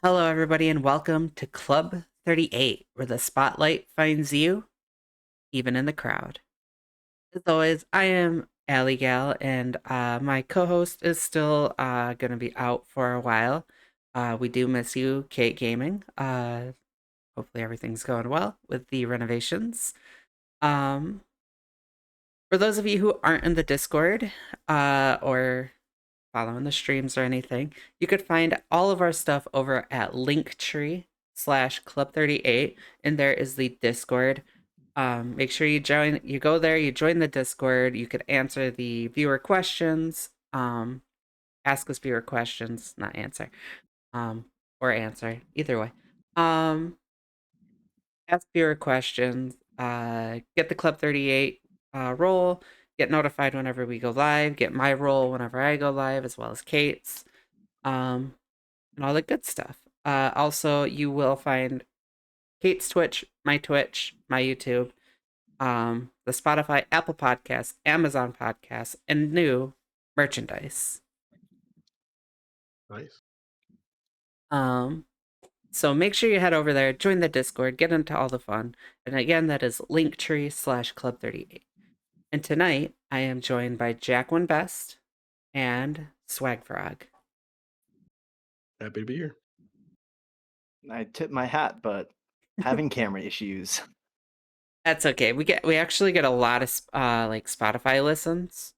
Hello, everybody, and welcome to Club 38, where the spotlight finds you, even in the crowd. As always, I am Allie Gal, and my co host is still going to be out for a while. We do miss you, Kate Gaming. Hopefully, everything's going well with the renovations. Um, for those of you who aren't in the Discord or following the streams or anything, you could find all of our stuff over at Linktree/Club38, and there is the Discord. Make sure you go there, you join the Discord. You could answer the viewer questions, ask us viewer questions, not answer, um, or answer, either way. Um, Ask viewer questions, get the Club 38 role, get notified whenever we go live, get my role whenever I go live, as well as Kate's, and all the good stuff. Also, you will find Kate's Twitch, my YouTube, the Spotify, Apple Podcasts, Amazon Podcasts, and new merchandise. Nice. So make sure you head over there, join the Discord, get into all the fun. And again, that is Linktree/Club38. And tonight, I am joined by Jack One Best and SwagFrog. Happy to be here. I tip my hat, but having camera issues. That's okay. We actually get a lot of like Spotify listens,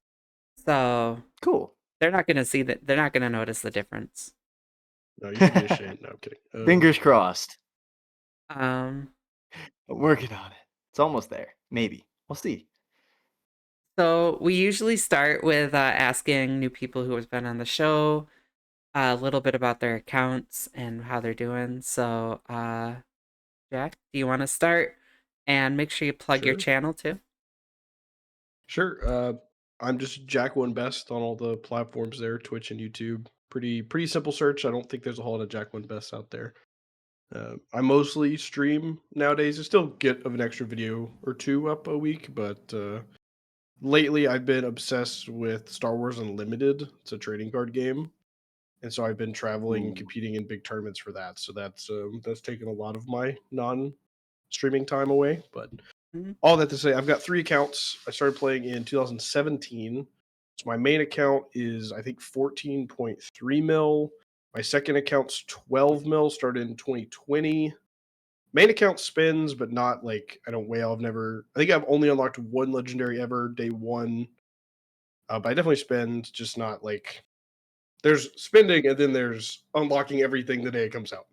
so Cool. they're not gonna see that. They're not gonna notice the difference. No, you should be ashamed. No, I'm kidding. Fingers crossed. Um, I'm working on it. It's almost there. Maybe. We'll see. so we usually start with asking new people who have been on the show a little bit about their accounts and how they're doing. So, Jack, do you want to start? And make sure you plug your Sure. channel too. Sure. I'm just Jack One Best on all the platforms there, Twitch and YouTube. Pretty simple search. I don't think there's a whole lot of Jack One Best out there. I mostly stream nowadays. I still get an extra video or two up a week, but lately I've been obsessed with Star Wars Unlimited. It's a trading card game, and so I've been traveling and competing in big tournaments for that. So that's taken a lot of my non-streaming time away. But all that to say, I've got 3 accounts. I started playing in 2017. So my main account is, I think, 14.3 mil. My second account's 12 mil, started in 2020. Main account spins, but not like, I don't whale. I think I've only unlocked 1 legendary ever, day 1. But I definitely spend, just not like, there's spending and then there's unlocking everything the day it comes out.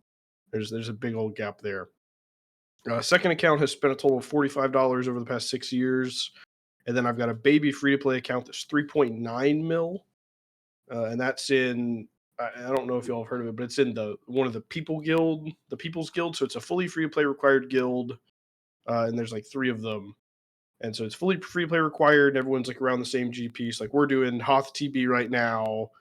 There's a big old gap there. Second account has spent a total of $45 over the past 6 years. And then I've got a baby free to play account that's 3.9 mil. And that's in, I don't know if y'all have heard of it, but it's in one of the People's Guild. So it's a fully free to play required guild. And there's like 3 of them. And so it's fully free to play required. Everyone's like around the same GP. So like we're doing Hoth TB right now.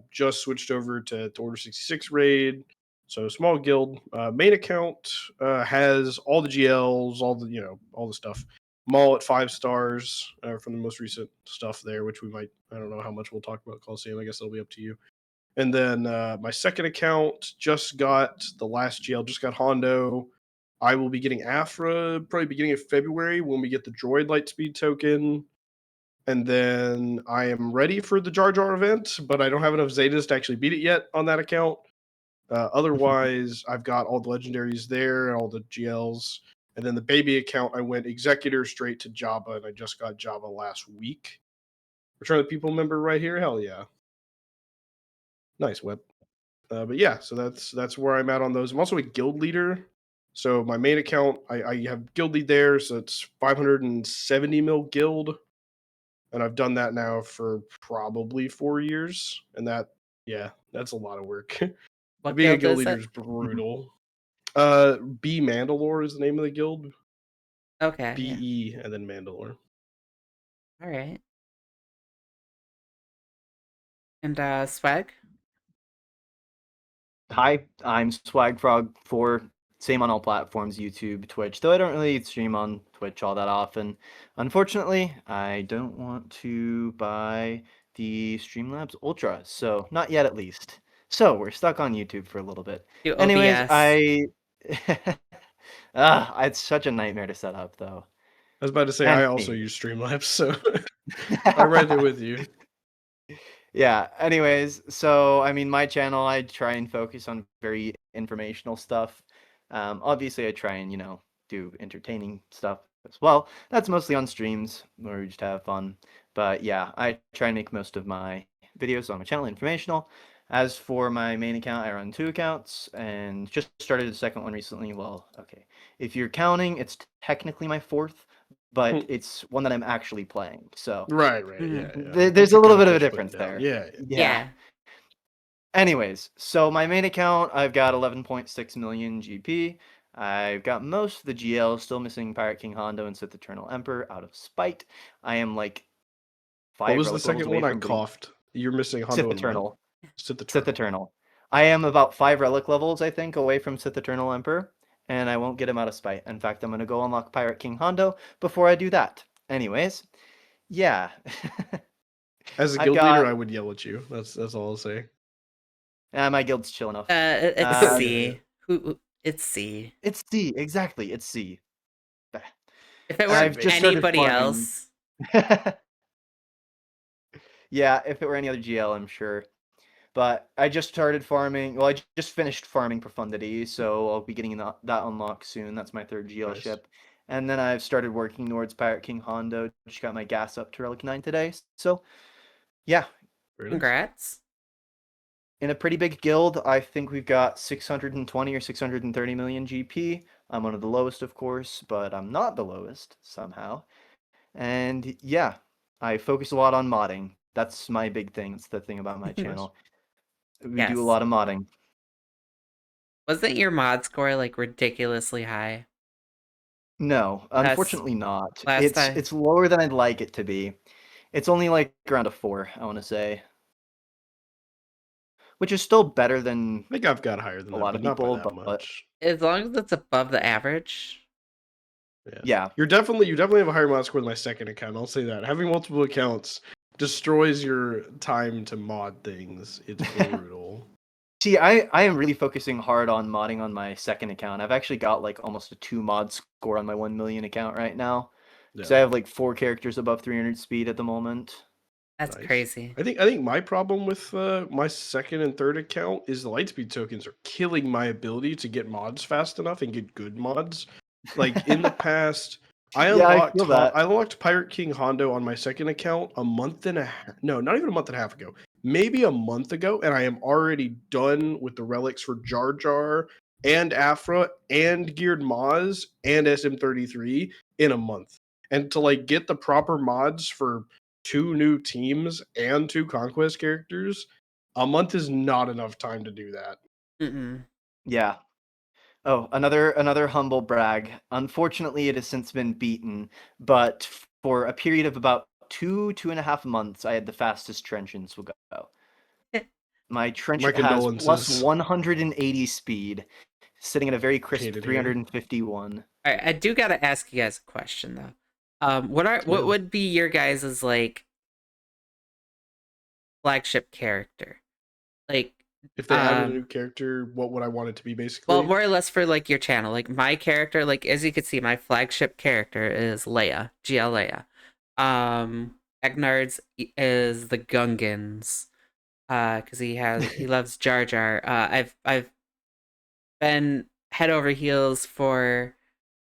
Just switched over to Order 66 raid. So small guild. Main account has all the GLs, all the stuff. Maul at 5 stars from the most recent stuff there, which I don't know how much we'll talk about Coliseum. I guess that'll be up to you. And then my second account just got the last GL, just got Hondo. I will be getting Afra probably beginning of February when we get the Droid Lightspeed token. And then I am ready for the Jar Jar event, but I don't have enough Zetas to actually beat it yet on that account. Otherwise, I've got all the legendaries there and all the GLs. And then the baby account, I went Executor straight to Jabba, and I just got Jabba last week. Return of the People member right here? Hell yeah. Nice, Web. But yeah, so that's where I'm at on those. I'm also a guild leader. So my main account, I have guild lead there, so it's 570 mil guild. And I've done that now for probably 4 years. And that's a lot of work. Being a guild leader is brutal. B Mandalore is the name of the guild. Okay. BE and then Mandalore. All right. And Swag? Hi, I'm SwagFrog same on all platforms, YouTube, Twitch, though I don't really stream on Twitch all that often. Unfortunately, I don't want to buy the Streamlabs Ultra, so not yet at least. So we're stuck on YouTube for a little bit. Do Anyways, OBS. It's such a nightmare to set up, though. I was about to say I also Anyway. use Streamlabs, so I'm right there with you. Yeah, anyways, so I mean, my channel, I try and focus on very informational stuff. Obviously, I try and, do entertaining stuff as well. That's mostly on streams where we just have fun. But yeah, I try and make most of my videos on my channel informational. As for my main account, I run 2 accounts and just started a second one recently. Well, okay. If you're counting, it's technically my 4th, but it's one that I'm actually playing. So Right, Mhm. yeah. there's a little bit of a Just put it difference down. there. Yeah. Yeah. Anyways, so my main account, I've got 11.6 million GP. I've got most of the GL, still missing Pirate King Hondo and Sith Eternal Emperor out of spite. I am like What 5 was the relic levels second away one? I from getting coughed. You're missing Sith Hondo and what? Eternal. Sith Sith Eternal. Eternal. I am about 5 relic levels, I think, away from Sith Eternal Emperor, and I won't get him out of spite. In fact, I'm going to go unlock Pirate King Hondo before I do that. Anyways, yeah. As a I've guild leader, got... I would yell at you. That's all I'll say. my guild's chill enough. It's Yeah. C. It's C. It's C, exactly, it's C. If it were I've just started anybody farming. else, Yeah, if it were any other GL, I'm sure. But I just started farming. Well, I just finished farming Profundity, so I'll be getting that unlocked soon. That's my 3rd GL Nice. ship. And then I've started working towards Pirate King Hondo. Just got my gas up to Relic 9 today. So, yeah. Very nice. congrats. In a pretty big guild, I think we've got 620 or 630 million GP. I'm one of the lowest, of course, but I'm not the lowest somehow. And yeah, I focus a lot on modding. That's my big thing. That's the thing about my channel. We do a Yes. lot of modding. Wasn't your mod score like ridiculously high? No, unfortunately not. last time. It's lower than I'd like it to be. It's only like around a 4, I want to say. Which is still better than I think I've got higher than a that, lot but of not by people, that but much. As long as it's above the average. yeah. You definitely have a higher mod score than my second account. I'll say that. Having multiple accounts destroys your time to mod things. It's brutal. See, I am really focusing hard on modding on my second account. I've actually got like almost a 2 mod score on my 1 million account right now. Because I have like 4 characters above 300 speed at the moment. That's Nice. crazy. I think my problem with my second and third account is the lightspeed tokens are killing my ability to get mods fast enough and get good mods. Like in the past, I Yeah, I unlocked feel that. I unlocked Pirate King Hondo on my second account a month and a half. No, not even a month and a half ago. Maybe a month ago, and I am already done with the relics for Jar Jar and Afra and Geared Maz and SM33 in a month. And to like get the proper mods for 2 new teams and 2 conquest characters, a month is not enough time to do that. Mm-mm. Yeah. Oh, another humble brag. Unfortunately, it has since been beaten, but for a period of about 2.5 months, I had the fastest trench in SwagFrog. My trench My has plus condolences. 180 speed, sitting at a very crisp Hate it here. 351. All right, I do got to ask you guys a question though. What would be your guys' like flagship character? Like If they added a new character, what would I want it to be basically? well, more or less for like your channel. Like my character, like as you can see, my flagship character is Leia, GL Leia. Egnard's is the Gungans, because he loves Jar Jar. I've been head over heels for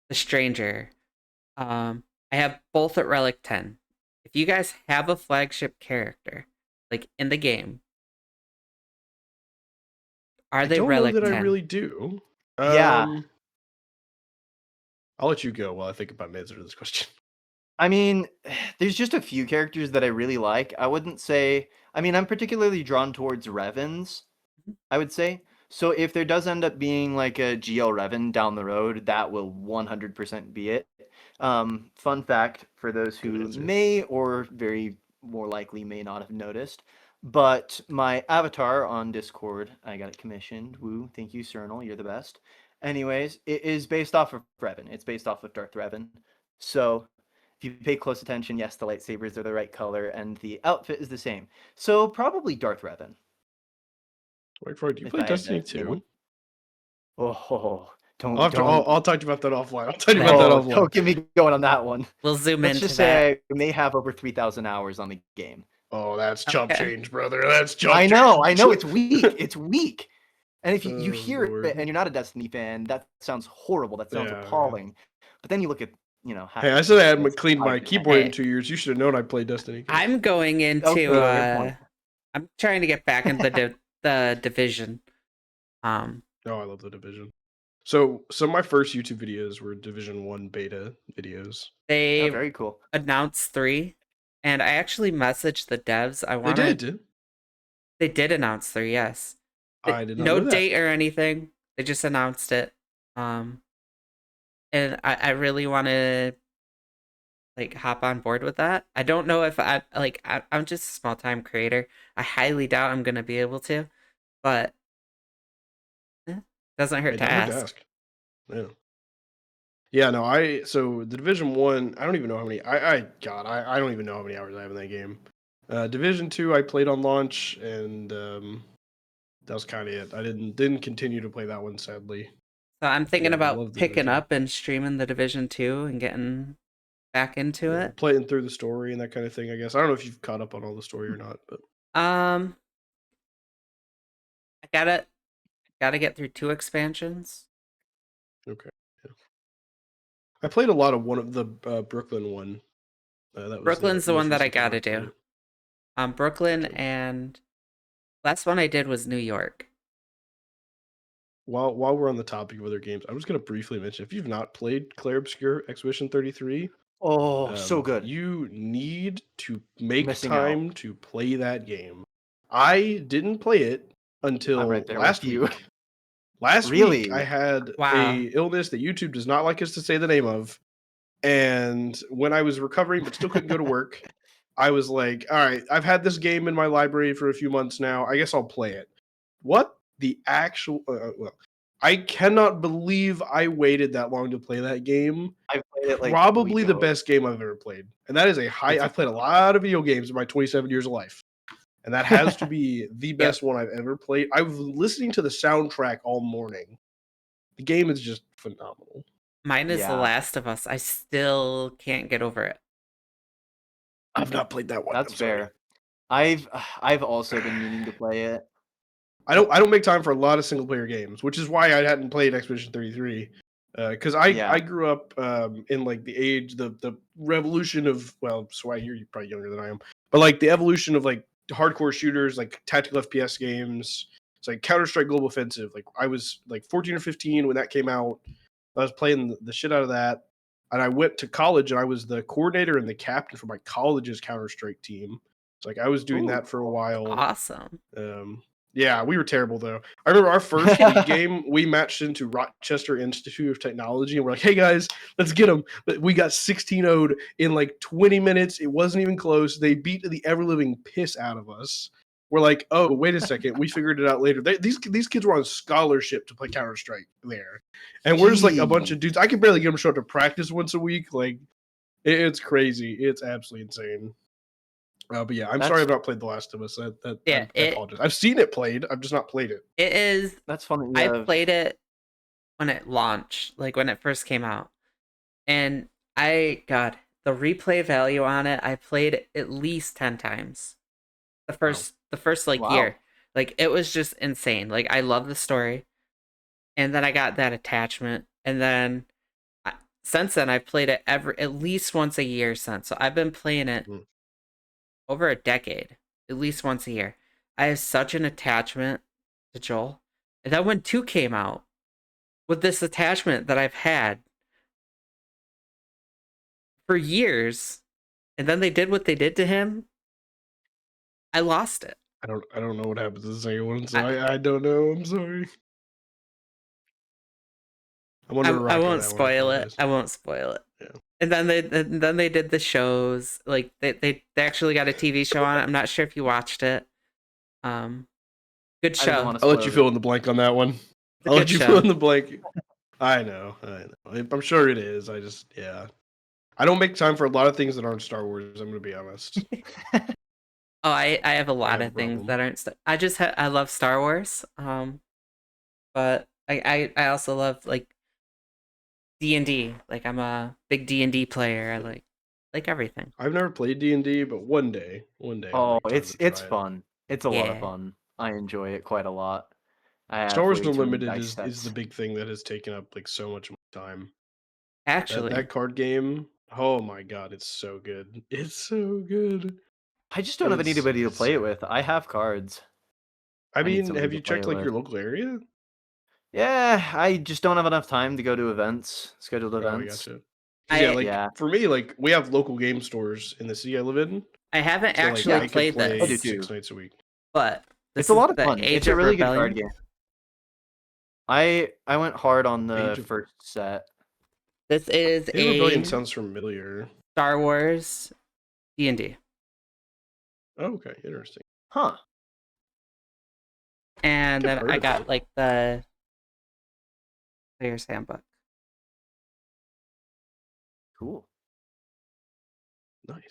the Stranger. I have both at Relic 10. If you guys have a flagship character, like in the game, are they I don't Relic know that 10? I really do. Yeah. I'll let you go while I think about my answer to this question. I mean, there's just a few characters that I really like. I wouldn't say... I mean, I'm particularly drawn towards Revens, I would say. So if there does end up being like a GL Revan down the road, that will 100% be it. Fun fact for those Good who answer. may or very more likely may not have noticed, but my avatar on Discord, I got it commissioned. Woo, thank you, Cernal, you're the best. Anyways, it is based off of Revan. It's based off of Darth Revan. So if you pay close attention, yes, the lightsabers are the right color and the outfit is the same. So probably Darth Revan. SwagFrog, do you If play I had Destiny to get 2? one. Oh, don't I'll talk to you about that offline. I'll tell you about that no, offline. don't get me going on that one. We'll zoom Let's into just that. say I may have over 3,000 hours on the game. Oh, that's chump Okay. change, brother. That's chump I change. know, it's weak. It's weak. And if you Oh, hear Lord. it and you're not a Destiny fan, that sounds horrible. That sounds Yeah, appalling. But then you look at, you know, Hey, I said I hadn't it's cleaned my 5%. keyboard in Hey. 2 years. You should have known I played Destiny. I'm going into fair point. I'm trying to get back into the division. Oh, I love the Division. So some of my first YouTube videos were Division 1 beta videos. They Oh, very cool. announced 3, and I actually messaged the devs. They did announce 3, yes. I did not No know that. date or anything. They just announced it. And I really want to like hop on board with that. I don't know if I'm just a small time creator. I highly doubt I'm gonna be able to, but doesn't hurt It to doesn't hurt to ask. ask. Yeah. Yeah, no, so the Division 1, I don't even know how many I don't even know how many hours I have in that game. Division 2 I played on launch, and that was kind of it. I didn't continue to play that one, sadly. So I'm thinking Yeah, I about love the picking Division. up and streaming the Division 2 and getting back into it. Playing through the story and that kind of thing, I guess. I don't know if you've caught up on all the story or not, but I gotta get through 2 expansions. okay. Yeah. I played a lot of one of the Brooklyn one. That was Brooklyn's the most one that I recent time gotta played do. it. Brooklyn, Okay. and last one I did was New York. While we're on the topic of other games, I'm just gonna briefly mention, if you've not played Clair Obscur Expedition 33, Oh, so good. you need to make Missing out. time to play that game. I didn't play it until right there last with you. week. Last week, Really? I had Wow. a illness that YouTube does not like us to say the name of, and when I was recovering but still couldn't go to work, I was like, all right, I've had this game in my library for a few months now. I guess I'll play it. What the actual... well, I cannot believe I waited that long to play that game. I played it like Probably the best game I've ever played. And that is I've played a lot of video games in my 27 years of life. And that has to be the best one I've ever played. I was listening to the soundtrack all morning. The game is just phenomenal. Mine is The Yeah. Last of Us. I still can't get over it. I've not played that one. That's I'm sorry. fair. I've also been meaning to play it. I don't make time for a lot of single player games, which is why I hadn't played Expedition 33. Because I grew up in like the age, the revolution of, well, Swag, you're probably younger than I am, but like the evolution of like hardcore shooters, like tactical FPS games. It's like Counter-Strike Global Offensive. Like I was like 14 or 15 when that came out. I was playing the shit out of that. And I went to college and I was the coordinator and the captain for my college's Counter-Strike team. So like I was doing that for a while. Awesome. Yeah, we were terrible though. I remember our first league game, we matched into Rochester Institute of Technology, and we're like, "Hey guys, let's get them." But we got 16-0'd in like 20 minutes. It wasn't even close. They beat the ever living piss out of us. We're like, "Oh, wait a second. We figured it out later." These kids were on scholarship to play Counter-Strike there, and we're just like a bunch of dudes. I could barely get them to show up to practice once a week. Like, it's crazy. It's absolutely insane. But yeah, I'm sorry I've not played The Last of Us. I apologize. I've seen it played. I've just not played it. It is. That's funny. I played it when it launched, like when it first came out, and the replay value on it. I played it at least 10 times. The first like year, like it was just insane. Like I love the story, and then I got that attachment, and then since then I've played it at least once a year since. So I've been playing it over a decade, at least once a year. I have such an attachment to Joel. And then when 2 came out, with this attachment that I've had for years, and then they did what they did to him, I lost it. I don't know what happens to the second one, so I don't know. I'm sorry. I won't spoil it. I won't spoil it. Yeah. And then they did the shows. Like they actually got a TV show on it. I'm not sure if you watched it. Good show. I'll let you fill in the blank on that one. I'll let you fill in the blank. I know. I'm sure it is. I don't make time for a lot of things that aren't Star Wars. I'm gonna be honest. Oh, I have a lot have a of things problem. that aren't. I just I love Star Wars. But I also love like D&D. Like I'm a big D&D player. I like everything. I've never played D&D, but one day I'll Oh, make time to it's try it. fun. It's a lot of Yeah. fun. I enjoy it quite a lot. I Star have Wars way too many Unlimited dice is the sets. big thing that has taken up like so much of my time. That Actually, card game, oh my god, it's so good. It's so good. I just don't have anybody to It's play so it good. with. I have cards. I I need mean, somebody have to you play checked it like with. your local area? Yeah, I just don't have enough time to go to scheduled Oh, I events. gotcha. Because yeah, I like Yeah, for me, like we have local game stores in the city I live in, I haven't so like actually yeah, I could played I do play this, too. 6 nights a week. but It's this a is lot of the fun. Age It's a of really good card Rebellion. game. I went hard on the Age of first set. This is Age of Rebellion a sounds familiar. Star Wars D&D, Oh, okay, interesting. Huh. and I've then heard I of got it. like the Player's Handbook. Cool. Nice.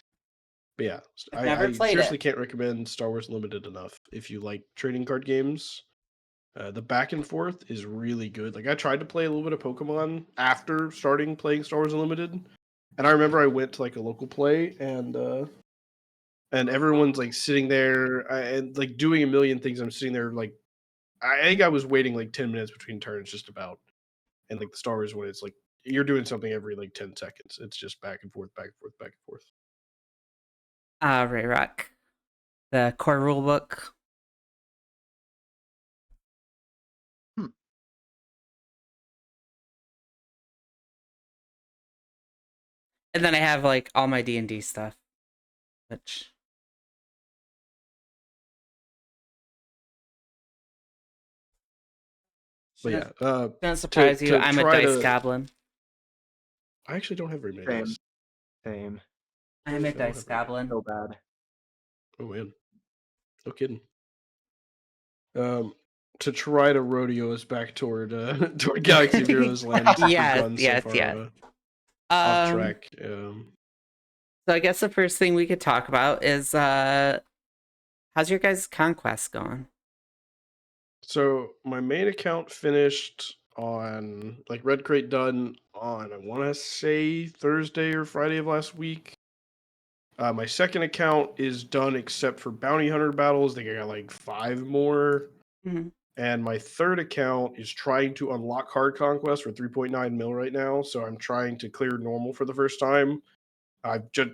But yeah, I've never I played seriously it. can't recommend Star Wars Limited enough if you like trading card games. The back and forth is really good. Like I tried to play a little bit of Pokemon after starting playing Star Wars Unlimited, and I remember I went to like a local play and everyone's like sitting there and like doing a million things. I'm sitting there like I think I was waiting like 10 minutes between turns just about, and like the Star Wars one, it's like you're doing something every like 10 seconds. It's just back and forth, back and forth, back and forth. Ray Rock, the core rule book. Hmm. And then I have like all my D&D stuff, which But shouldn't, yeah, shouldn't surprise you. to I'm a try dice to, goblin. I actually don't have very many Same. dice. Same. I'm a I don't dice have very many. goblin. So bad. Oh man, no kidding. Um, to try to rodeo us back toward toward Galaxy of Heroes land since we've Yes, gone so yes, far yes. off Um, track. so I guess the first thing we could talk about is how's your guys' conquest going? So my main account finished on like Red Crate done on I want to say Thursday or Friday of last week. My second account is done except for bounty hunter battles. I think I got like 5 more. Mhm. And my third account is trying to unlock hard conquest for 3.9 mil right now. So I'm trying to clear normal for the first time. I just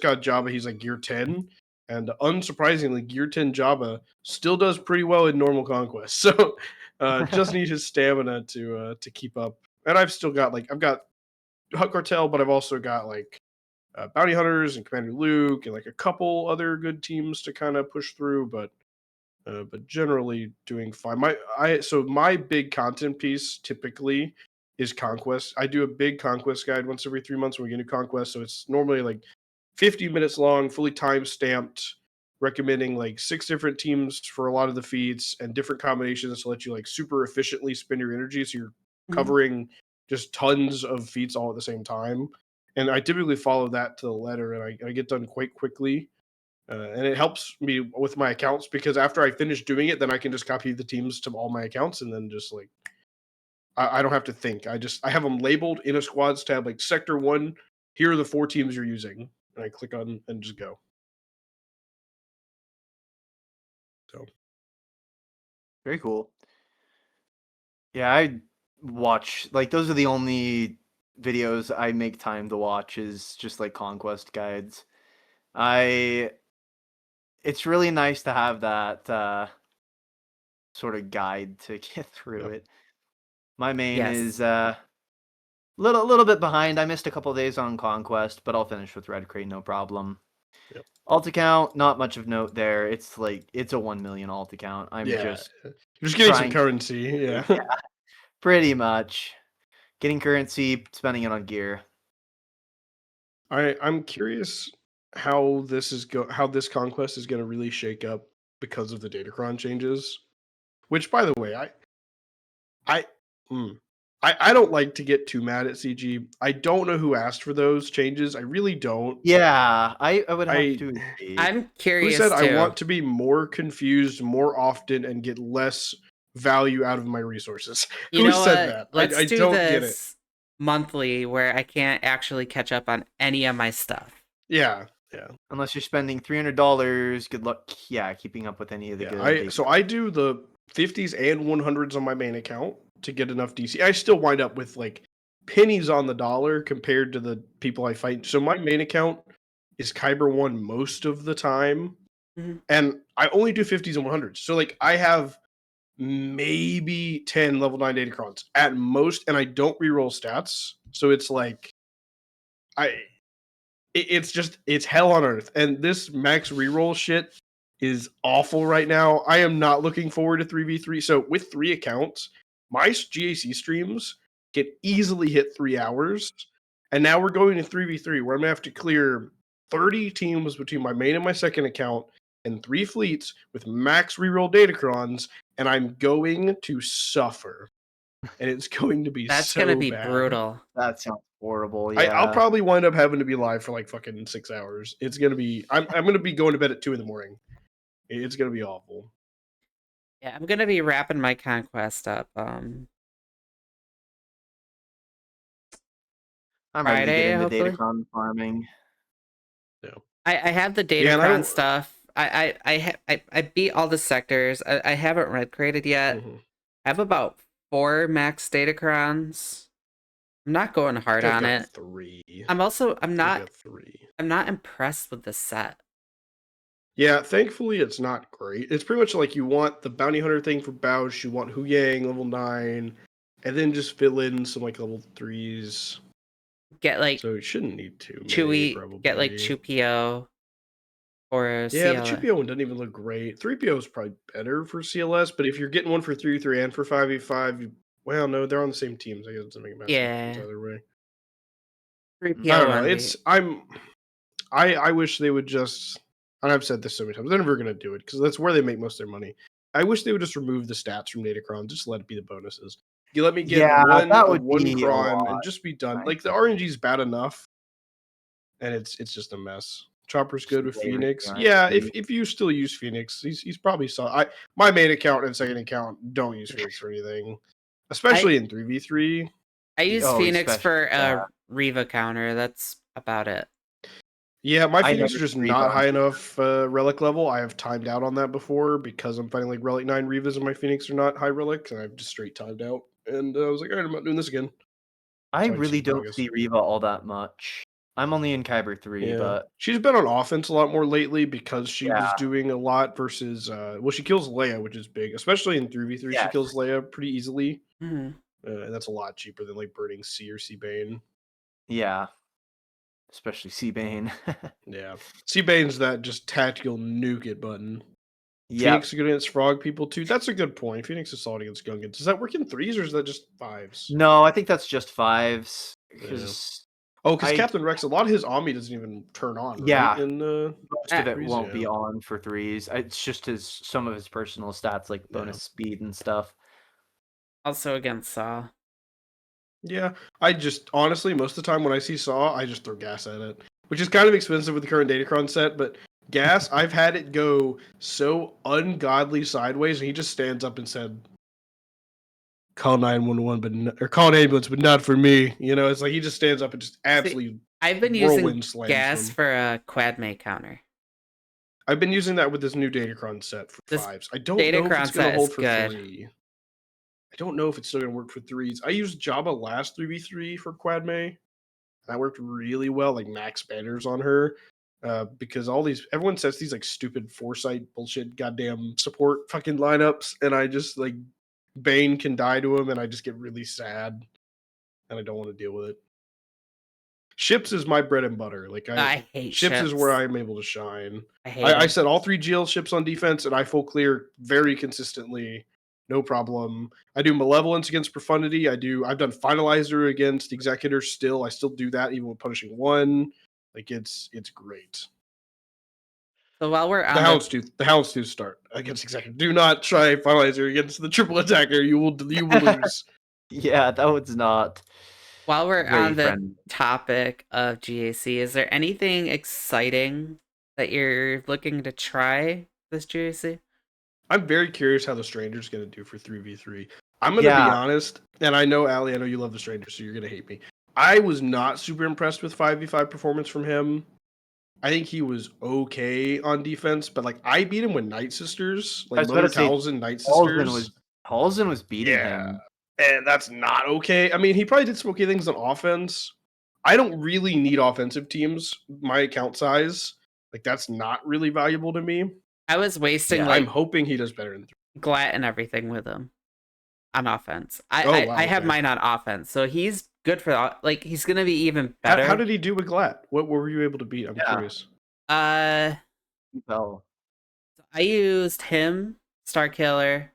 got Jabba. He's like gear 10, and unsurprisingly, gear 10 Jabba still does pretty well in normal conquest. So just need his stamina to keep up. And I've still got like I've got Hut Cartel, but I've also got like Bounty Hunters and Commander Luke and like a couple other good teams to kind of push through. But generally doing fine. My big content piece typically is conquest. I do a big conquest guide once every 3 months when we get into conquest. So it's normally like 50 minutes long, fully time stamped, recommending like 6 different teams for a lot of the feats and different combinations to let you like super efficiently spend your energy. So you're Mhm. covering just tons of feats all at the same time. And I typically follow that to the letter, and I get done quite quickly. And it helps me with my accounts because after I finish doing it, then I can just copy the teams to all my accounts and then just like I don't have to think. I have them labeled in a squads tab like sector 1. Here are the 4 teams you're using, and I click on and just go. So Very cool. Yeah, I watch like those are the only videos I make time to watch is just like conquest guides. I It's really nice to have that sort of guide to get through yeah, it. My main is Yes. little bit behind. I missed a couple days on conquest, but I'll finish with Red Crate no problem. yeah, Alt account, not much of note there. It's like it's a 1 million alt account. I'm yeah. just You're just getting some trying to currency. Yeah. yeah, pretty much getting currency, spending it on gear. I'm curious how this conquest is going to really shake up because of the Datacron changes. Which, by the way, I I don't like to get too mad at CG. I don't know who asked for those changes. I really don't. Yeah, I would have I to agree. I'm who curious said I too. want to be more confused more often and get less value out of my resources? You Who know said what? that? Let's I do don't get it. this monthly where I can't actually catch up on any of my stuff. Yeah. Unless you're spending $300, good luck. Yeah, keeping up with any of the good. So I do the 50s and 100s on my main account to get enough DC. I still wind up with like pennies on the dollar compared to the people I fight. So my main account is Kyber 1 most of the time. Mhm. And I only do 50s and 100s. So like I have maybe 10 level 9 Datacrons at most, and I don't reroll stats. So it's like it's hell on earth. And this max reroll shit is awful right now. I am not looking forward to 3v3. So with 3 accounts, my GAC streams get easily hit 3 hours. And now we're going to 3v3 where I'm going to have to clear 30 teams between my main and my second account and 3 fleets with max reroll Datacrons, and I'm going to suffer. And it's going to be That's so gonna be bad. brutal. That sounds horrible. I'll Yeah. probably wind up having to be live for like fucking 6 hours. It's gonna be. I'm gonna be going to bed at 2 in the morning. It's gonna be awful. Yeah, I'm gonna be wrapping my conquest up. I'm ready to Friday, get into hopefully. Datacron farming. I have the Yeah, and I Datacron don't- stuff. I beat all the sectors. I haven't red created yet. Mhm. I have about 4 max Datacrons. I'm not going hard I've on got it. 3. I'm I've not got 3. I'm not impressed with the set. Yeah, thankfully it's not great. It's pretty much like you want the bounty hunter thing for Bausch, you want Hu Yang level 9, and then just fill in some like level 3s. Get like So it shouldn't need too many, Chewy, probably. get like Chupio or Yeah, the CLS. 2PO one doesn't even look great. 3PO is probably better for CLS, but if you're getting one for 3v3 and for 5v5, well, no, they're on the same teams. I guess it doesn't make a massive difference Yeah. either way. 3PO I don't know. envy. I wish they would just, and I've said this so many times, they're never gonna do it because that's where they make most of their money. I wish they would just remove the stats from Datacron, just let it be the bonuses. You let me get Yeah, one that of would one be a cron and lot. just be done. Right. Like the RNG is bad enough, and it's just a mess. Chopper's good with Just favor Phoenix. the Yeah, RNG. if you still use Phoenix, he's probably my main account and second account don't use Phoenix for anything, especially in 3v3. I use Oh, Phoenix especially for a that. Riva counter. That's about it. Yeah, my I Phoenix never are just Reva not on high Phoenix. enough relic level. I have timed out on that before because I'm fighting like relic 9 Revas and my Phoenix are not high relic, and I've just straight timed out. And I was like, all right, I'm not doing this again. I So just really keep going, I don't guess. see Reva all that much. I'm only in Kyber 3, Yeah, but she's been on offense a lot more lately because she was Yeah. doing a lot versus well, she kills Leia, which is big, especially in 3v3. She Yes. kills Leia pretty easily, Mhm. and that's a lot cheaper than like burning C or C Bane. yeah. Especially Seabane. Yeah, C Bane's that just tactical nuke it button. Yeah. Phoenix is good against frog people too. That's a good point. Phoenix is solid against Gungans. Does that work in 3s or is that just 5s? No, I think that's just 5s. Yeah. Because Oh, because I- Captain Rex, a lot of his Omni doesn't even turn on, right? Yeah. In most of it 3s, won't be yeah. on for 3s. It's just some of his personal stats like bonus speed and stuff. Also against Saw. Yeah, I just honestly most of the time when I see Saw, I just throw gas at it, which is kind of expensive with the current Datacron set. But gas, I've had it go so ungodly sideways, and he just stands up and said, "Call 911, or call an ambulance, but not for me." You know, it's like he just stands up and just absolutely. I've been whirlwind using slams gas him. for a Quadmate counter. I've been using that with this new Datacron set for This 5s. I don't know if Datacron it's going set to hold is for good. 3. I don't know if it's still going to work for 3s. I used Jabba last 3v3 for Quad May. That worked really well, like max banners on her. Because everyone sets these like stupid foresight bullshit goddamn support fucking lineups, and I just like Bane can die to him, and I just get really sad, and I don't want to deal with it. Ships is my bread and butter. Like I hate ships is where ships. I'm able to shine. I hate I it. set all 3 GL ships on defense, and I full clear very consistently, no problem. I do Malevolence against Profundity. I've done Finalizer against Executor. Still, I still do that even with punishing 1. Like it's great. So while we're on The Houndstooth start against Executor. Do not try Finalizer against the triple attacker. You will lose. Yeah, that was not While we're very on the friendly. topic of GAC, is there anything exciting that you're looking to try this GAC? I'm very curious how the Stranger's going to do for 3v3. I'm going to be Yeah, honest, and I know, Ali, I know you love the Stranger, so you're going to hate me. I was not super impressed with 5v5 performance from him. I think he was okay on defense, but like I beat him with Night Sisters, I like was about Mother to say Talzin Night Halsden Sisters. was beating Yeah, him. and that's not okay. I mean, he probably did some okay things on offense. I don't really need offensive teams. My account size, like that's not really valuable to me. I was wasting Yeah. I'm like hoping he does better in 3. Glat and everything with him on offense. Oh I wow, I have okay. mine on offense, so he's good for like he's gonna be even How better. did he do with Glat? What were you able to beat? I'm Yeah. curious. Well, I used him, Starkiller,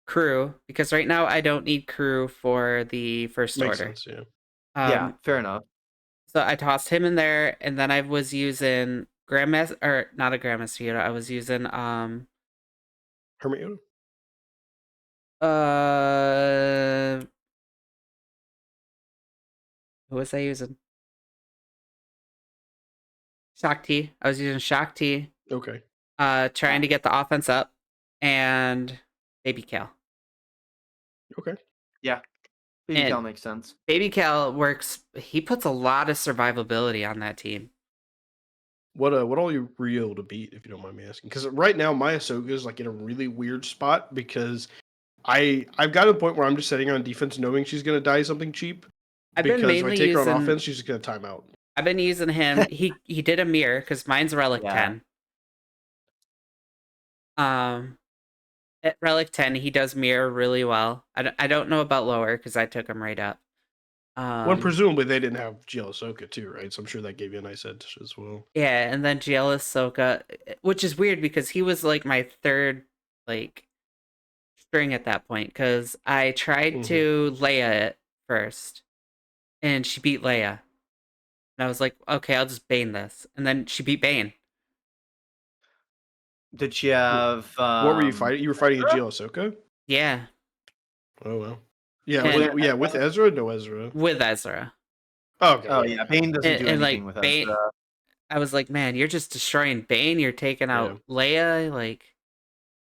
Crew, because right now I don't need Crew for the first Makes order. sense, yeah. yeah, fair enough. So I tossed him in there, and then I was using Grandmaster, or not a Grandmaster Yoda. I was using Hermit Yoda? who was I using? Shakti. I was using Shakti, Okay. trying to get the offense up, and Baby Cal. Okay. Yeah. Baby And Cal makes sense. Baby Cal works. He puts a lot of survivability on that team. What all you were you able to beat, if you don't mind me asking? Because right now my Ahsoka is like in a really weird spot because I've got to the point where I'm just setting her on defense knowing she's gonna die something cheap. I've been Because if I mainly take her on using. offense, she's just gonna time out. I've been using him. He did a mirror because mine's Relic Yeah. 10. At Relic 10, he does mirror really well. I don't know about lower because I took him right up. When presumably they didn't have GL Ahsoka too, right? So I'm sure that gave you a nice edge as well. Yeah, and then GL Ahsoka, which is weird because he was like my third like string at that point because I tried to Leia it first, and she beat Leia. And I was like, okay, I'll just Bane this, and then she beat Bane. Did she have What were you fighting? You were fighting a GL Ahsoka? Yeah, Oh well. Yeah, and with Ezra, no Ezra. with Ezra. Oh, okay. Oh yeah, Bane doesn't do And anything like with Bane, Ezra. I was like, man, you're just destroying Bane. You're taking out Leia. Like,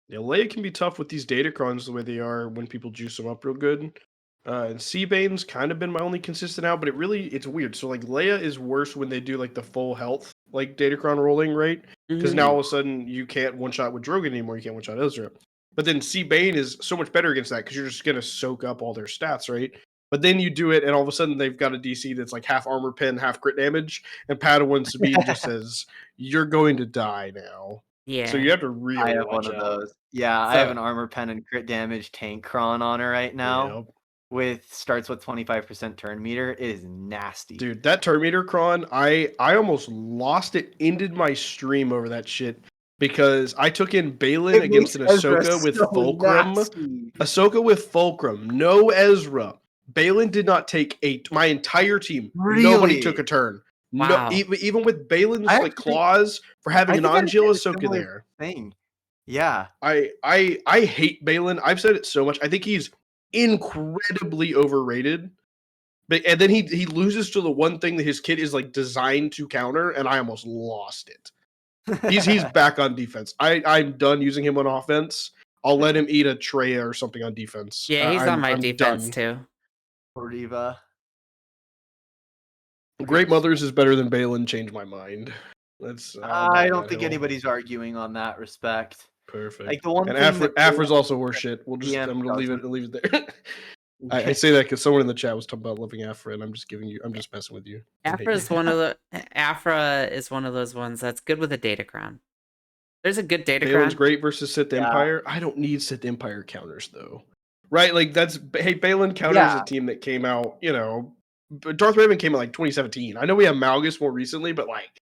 Yeah, Leia can be tough with these Datacrons the way they are when people juice them up real good. And Seabane's kind of been my only consistent out, but it's weird. So like Leia is worse when they do like the full health like Datacron rolling, right? Because now all of a sudden you can't one shot with Drogon anymore. You can't one shot Ezra. But then Seabane is so much better against that because you're just gonna soak up all their stats, right? But then you do it, and all of a sudden they've got a DC that's like half armor pen, half crit damage, and Padawan Sabine just says, "You're going to die now." yeah. So you have to I really have watch one of out. those. Yeah, I So- have an armor pen and crit damage tank cron on her right now. Yep. Starts with 25% turn meter. It is nasty. Dude, that Terminator cron, I almost lost it, ended my stream over that shit because I took in Balin against an Ahsoka with Fulcrum. Ahsoka with Fulcrum, no Ezra. Balin did not take my entire team. Nobody took a turn. Wow. No, even with Balin's I like actually think- claws for having I a think I non-Jill did a Ahsoka similar there. thing. Yeah. I hate Balin. I've said it so much. I think he's incredibly overrated. But and then he loses to the one thing that his kit is like designed to counter, and I almost lost it. He's back on defense. I'm done using him on offense. I'll let him eat a Traya or something on defense. Yeah, he's on my I'm defense done. too. Riva. Great Mothers is better than Balin. Change my mind. I don't think anybody's arguing on that respect. Perfect. Like the one and thing Afra's also horseshit. Yeah, I'm gonna leave it there. I say that because someone in the chat was talking about loving Afra, and I'm just messing with you. Afra is one of those ones that's good with a Datacron. There's a good Datacron. Balin's great versus Sith Empire. I don't need Sith Empire counters though, right? Like Balin counters a team that came out. Darth Raven came out like 2017. I know we have Malgus more recently, but like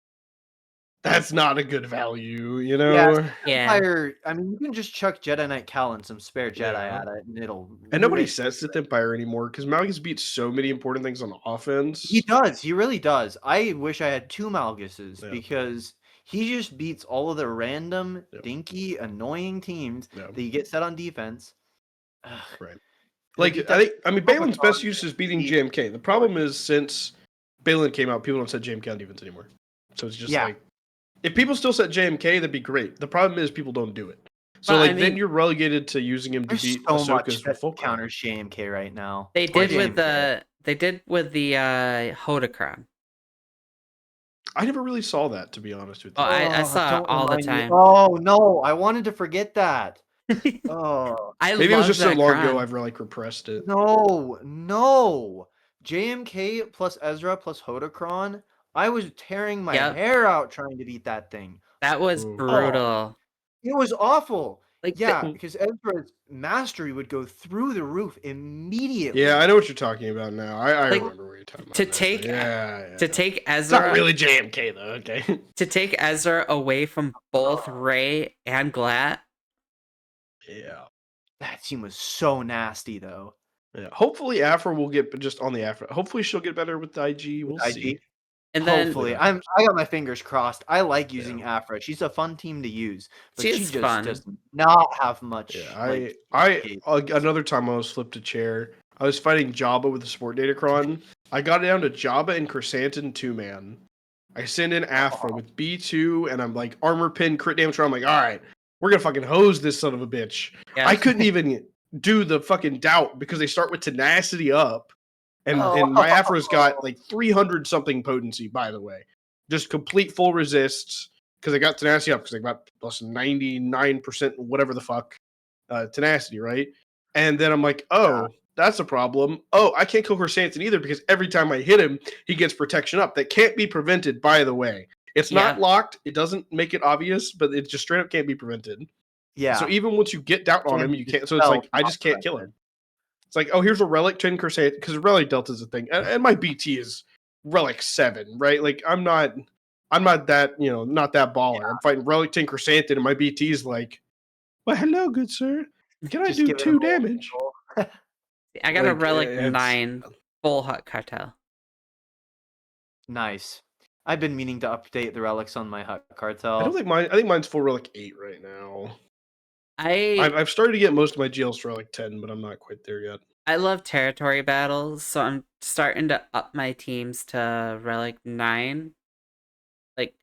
that's not a good value, Yeah. Empire. I mean, you can just chuck Jedi Knight Cal and some spare Jedi at it, and it'll. And nobody says Sith Empire anymore because Malgus beats so many important things on offense. He does. He really does. I wish I had 2 Malguses because he just beats all of the random, dinky, annoying teams that you get set on defense. Right. Like, beat I mean, Balin's Holocaust best use is beating beat- JMK. The problem is since Balin came out, people don't set JMK on defense anymore. So it's just Yeah. like, if people still set JMK, that'd be great. The problem is people don't do it. So Well, I like, then mean- you're relegated to using him to There's beat so much Ahsoka's that Fulcrum. counters JMK right now. They Poor did with JMK. the Hodacron. I never really saw that, to be honest with Oh, you. I saw it don't all the remind me. time. Oh no, I wanted to forget that. Oh I Maybe it was love just so that long cron. ago I've like repressed it. no. JMK plus Ezra plus Hodacron. I was tearing my Yep. hair out trying to beat that thing. That was Ooh. brutal. It was awful. Like, Yeah, because Ezra's mastery would go through the roof immediately. Yeah, I know what you're talking about now. I Like, remember what you're talking about. to now. take yeah. to take It's not Ezra really JMK though. Okay. to take Ezra away from both Rey and Glatt. Yeah. That team was so nasty though. Yeah. Hopefully Afra will get just on the Afra. Hopefully she'll get better with the IG. We'll IG. see. And then Hopefully, Yeah. I got my fingers crossed. I like using Afra. She's a fun team to use, but She she is just fun. does not have much. Yeah, like, another time I was flipped a chair. I was fighting Jabba with the Sport Datacron. I got down to Jabba and Chrysanthemum 2-man. I send in Afra with B2, and I'm like armor pin crit damage. I'm like, all right, we're gonna fucking hose this son of a bitch. yeah, I couldn't even do the fucking doubt because they start with tenacity up, and my Afra's got like 300 something potency. By the way, just complete full resists because I got tenacity up because I got plus 99% whatever the fuck tenacity, right? And then I'm like, oh, that's a problem. Oh, I can't kill Chrysanthemum either because every time I hit him, he gets protection up. That can't be prevented, by the way. It's not Yeah. locked. It doesn't make it obvious, but it just straight up can't be prevented. yeah. So even once you get doubt on Can him, be you can't. So it's like, I just can't kill him. It's like, oh, here's a relic 10 Chrysanthemum because relic delta is a thing, and my BT is relic 7, right? Like I'm not that not that baller. I'm fighting relic 10 Chrysanthemum, and my BT is like, well, hello, good sir. Can I Just do giving 2 him a little damage? tickle. I got a like, relic it's- 9 full hut cartel. Nice. I've been meaning to update the relics on my Hut Cartel. I don't think mine. I think mine's full relic 8 right now. I've started to get most of my GLs for relic 10, but I'm not quite there yet. I love territory battles, so I'm starting to up my teams to relic 9. Like,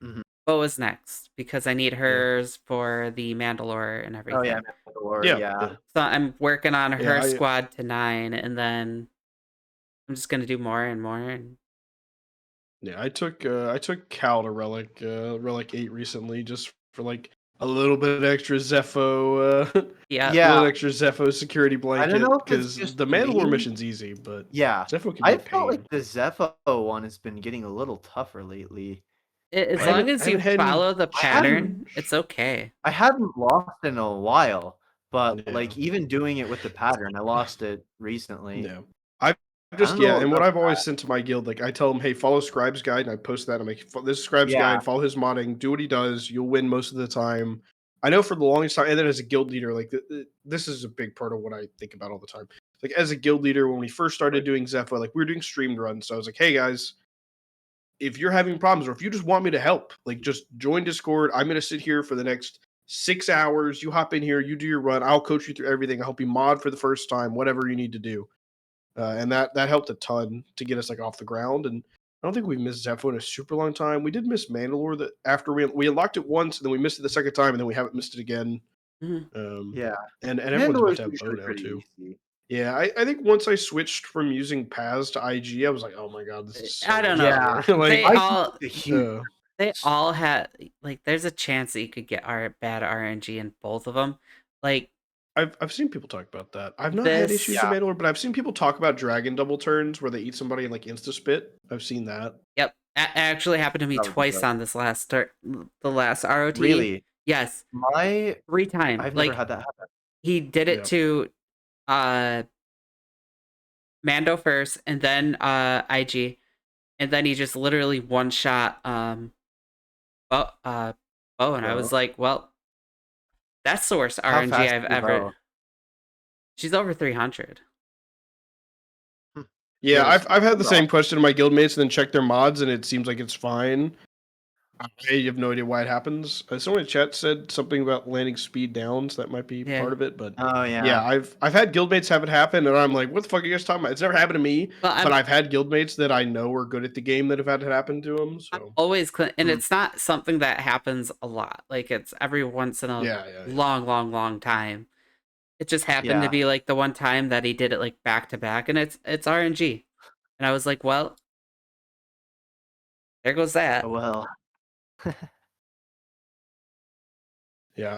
what was next? Because I need hers for the Mandalore and everything. Oh yeah, Mandalore, yeah. So I'm working on her I- squad to 9, and then I'm just gonna do more and more. And Yeah, I took Cal to relic 8 recently just for like a little bit extra Zepho. yeah, A Yeah. little extra Zepho security I blanket don't know if it's because just the Mandalore me. mission's easy, but Yeah. Zepho can be I a felt pain. like the Zepho one has been getting a little tougher lately. as I long haven't- as I you haven't had- follow the I haven't- pattern, it's okay. I hadn't lost in a while, but Yeah. like even doing it with the pattern, I lost it recently. Yeah. I've I just don't know and what what I've always sent to my guild, like I tell them, hey, follow Scribe's guide, and I post that. I'm like, this is Scribe's Yeah. guide, follow his modding, do what he does, you'll win most of the time. I know for the longest time, and then as a guild leader, like this is a big part of what I think about all the time. Like as a guild leader, when we first started doing Zepho, like we were doing streamed runs, so I was like, hey guys, if you're having problems or if you just want me to help, like just join Discord. I'm gonna sit here for the next 6 hours. You hop in here, you do your run. I'll coach you through everything. I'll help you mod for the first time, whatever you need to do. And that helped a ton to get us like off the ground. And I don't think we missed Zepho in a super long time. We did miss Mandalore that after we unlocked it once, and then we missed it the second time, and then we haven't missed it again. Yeah. And everyone's about Mandalore's to have usually Bo now pretty too. easy. Yeah, I think once I switched from using Paz to IG, I was like, oh my god, this is so I don't much know. better. They like, all The huge they all had like. There's a chance that you could get bad RNG in both of them. Like I've seen people talk about that. I've not had This- issues in Mandalore, but I've seen people talk about dragon double turns where they eat somebody and like insta spit. I've seen that. Yep, it actually happened to me That would be twice good. on this the last ROT. Really? Yes, My 3 times. I've like never had that happen. he did it Yeah. to Mando first, and then IG, and then he just literally one shot Bo, and I was like, well, that's the worst How RNG fast I've is your ever. bow? She's over 300. Yeah, Yes. I've had the Well- same question to my guildmates and then check their mods, and it seems like it's fine. I have no idea why it happens. Someone in chat said something about landing speed down, so that might be Yeah. part of it. But Oh yeah, I've had guildmates have it happen, and I'm like, what the fuck are you guys talking about? It's never happened to me, Well, but I've had guildmates that I know are good at the game that have had it happen to them. I'm So always and Mm. it's not something that happens a lot. Like it's every once in a yeah. long time. It just happened to Yeah. be like the one time that he did it like back to back, and it's RNG. And I was like, well, there goes that. Well, Yeah,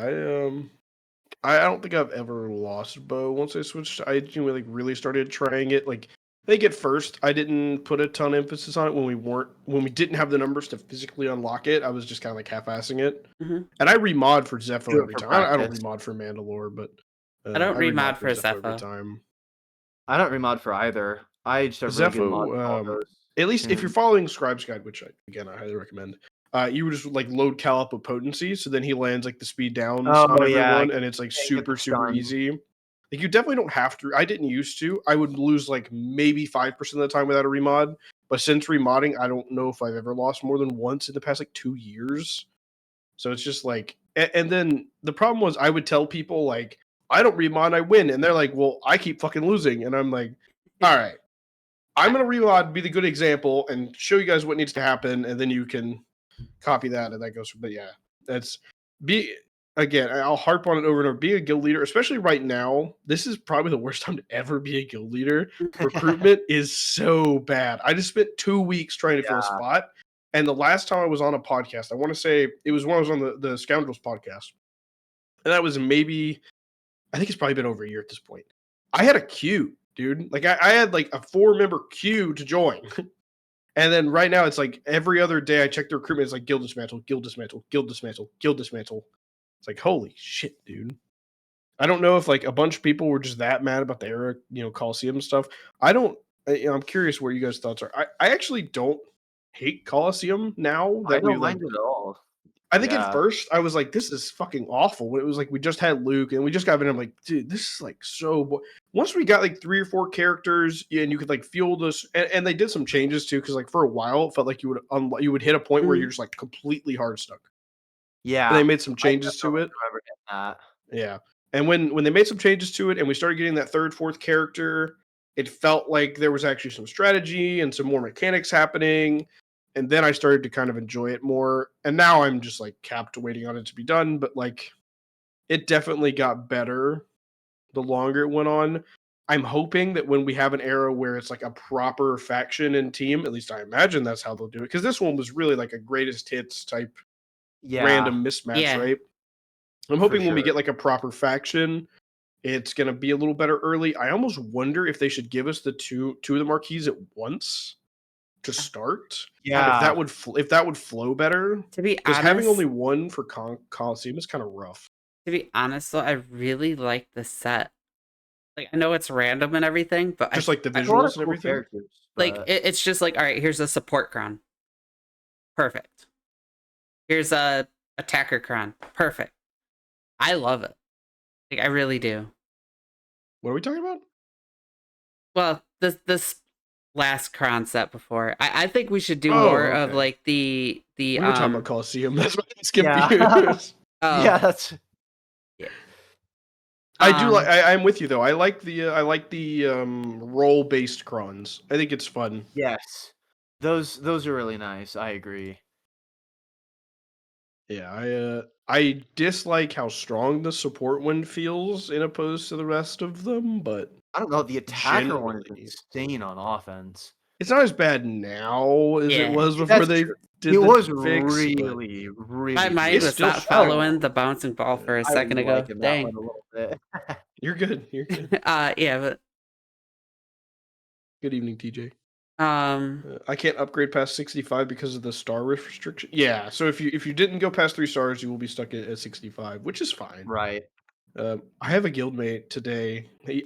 I don't think I've ever lost bow once I switched. I like really started trying it. Like I think at first I didn't put a ton of emphasis on it when we didn't have the numbers to physically unlock it. I was just kind of like half-assing it. Hmm. And I remod for Zepho do it every for time. I don't practice. remod for Mandalore, but I don't I remod remod for for Zepho every Zepho. time. I don't remod for either. I just have really good mods for all Zepho, those. at least if you're tunes. following Scribe's Guide, which I highly recommend, you would just like load Cal up with potency, so then he lands like the speed downs on Oh yeah, everyone, and it's like can't get the super stuns. easy. Like you definitely don't have to. I didn't used to. I would lose like maybe 5% of the time without a remod. But since remodding, I don't know if I've ever lost more than once in the past like 2 years. So it's just like, and then the problem was I would tell people like, I don't remod, I win, and they're like, well, I keep fucking losing, and I'm like, all right, I'm gonna remod, be the good example, and show you guys what needs to happen, and then you can copy that, and that goes. But yeah, that's be again. I'll harp on it over and over. Being a guild leader, especially right now, this is probably the worst time to ever be a guild leader. Recruitment is so bad. I just spent 2 weeks trying to fill a Yeah. spot, and the last time I was on a podcast, I want to say it was when I was on the Scoundrels podcast, and that was maybe I think it's probably been over a year at this point. I had a queue, dude. Like I had like a 4-member queue to join. And then right now it's like every other day I check the recruitment, it's like guild dismantle, guild dismantle, guild dismantle, guild dismantle. It's like, holy shit, dude. I don't know if like a bunch of people were just that mad about the era, Coliseum stuff. I don't I'm curious what you guys' thoughts are. I actually don't hate Coliseum now I that we don't like mind it at all. I think at Yeah. first I was like, this is fucking awful. When it was like we just had Luke and we just got in, I'm like, dude, this is like so. Once we got like 3 or 4 characters, and you could like feel this, and they did some changes too, because like for a while it felt like you would hit a point where Mhm. you're just like completely hard stuck. Yeah. And they made some I changes to definitely it. remember getting that. Yeah, and when they made some changes to it, and we started getting that third, fourth character, it felt like there was actually some strategy and some more mechanics happening. And then I started to kind of enjoy it more. And now I'm just like capped waiting on it to be done. But like it definitely got better the longer it went on. I'm hoping that when we have an era where it's like a proper faction and team, at least I imagine that's how they'll do it. Because this one was really like a greatest hits type Yeah, random mismatch, Yeah. right? I'm for hoping when we sure. get like a proper faction, it's gonna be a little better early. I almost wonder if they should give us the two of the marquees at once to start. Yeah. If that would flow better. To be Because having honest, only one for Coliseum is kind of rough. though, I really like the set. Like I know it's random and everything, but Just like the There's a lot of visuals and cool everything. characters, like but it's just like, all right, here's a support cron, perfect. Here's a attacker cron, perfect. I love it. Like I really do. What are we talking about? Well, this last cron set before, I think we should do Oh, more of okay. like the We were talking about Coliseum. That's why I was Yeah. confused. yeah, that's I do like. Um, I'm with you though. I like the role based crons. I think it's fun. yes. Those are really nice. I agree. Yeah, I dislike how strong the support one feels in opposed to the rest of them, but I don't know. The attacker one is generally, insane on offense. it's not as bad now as it Yeah. was before That's they true. did It the was fix. But really, really. my mind it's was still not strong. following the bouncing ball for a I second ago. like in that Dang. one a little bit. You're good. You're good. Yeah, but Good evening, TJ. um, I can't upgrade past 65 because of the star restriction. Yeah, so if you didn't go past 3 stars, you will be stuck at 65, which is fine. Right. I have a guildmate today. He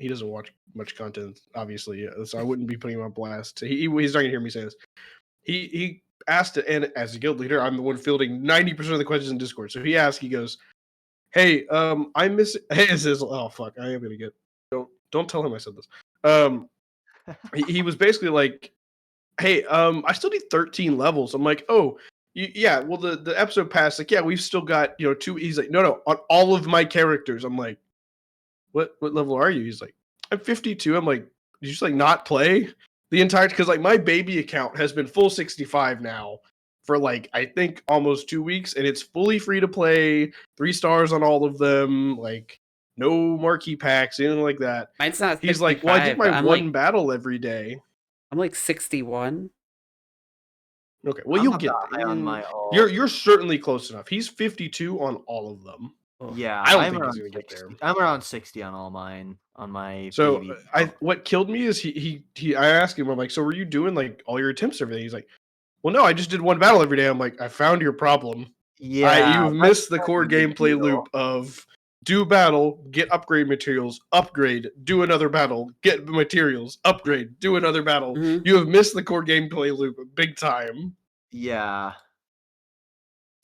doesn't watch much content, obviously, so I wouldn't be putting him on blast. He's not gonna hear me say this. He asked, and as a guild leader, I'm the one fielding 90% of the questions in Discord. So he asked, he goes, "Hey, I miss." Hey, it says, "Oh fuck, I am gonna get." Don't tell him I said this. He was basically like, "Hey, I still need 13 levels." I'm like, "Oh, Yeah, well, the episode pass, like, yeah, we've still got, you know, 2. He's like, no, on all of my characters. I'm like, what level are you? He's like, I'm 52. I'm like, did you just like not play the entire? Because like my baby account has been full 65 now for like I think almost 2 weeks, and it's fully free to play, 3 stars on all of them, like no marquee packs, anything like that. Mine's not He's like, well, I did 65, my but one battle every day. I'm like 61. Okay, well, I'm you'll not get that high on my all. You're certainly close enough. He's 52 on all of them. Oh. Yeah, I don't I'm think he's around gonna get 60. there. I'm around 60 on all mine on my So baby. what killed me is he I asked him, I'm like, so were you doing like all your attempts and everything? He's like, well, no, I just did one battle every day. I'm like, I found your problem. Yeah, You've that's missed the kind core of a big gameplay deal. loop of do battle, get upgrade materials, upgrade, do another battle, get materials, upgrade, do another battle. Mhm. You have missed the core gameplay loop big time. Yeah.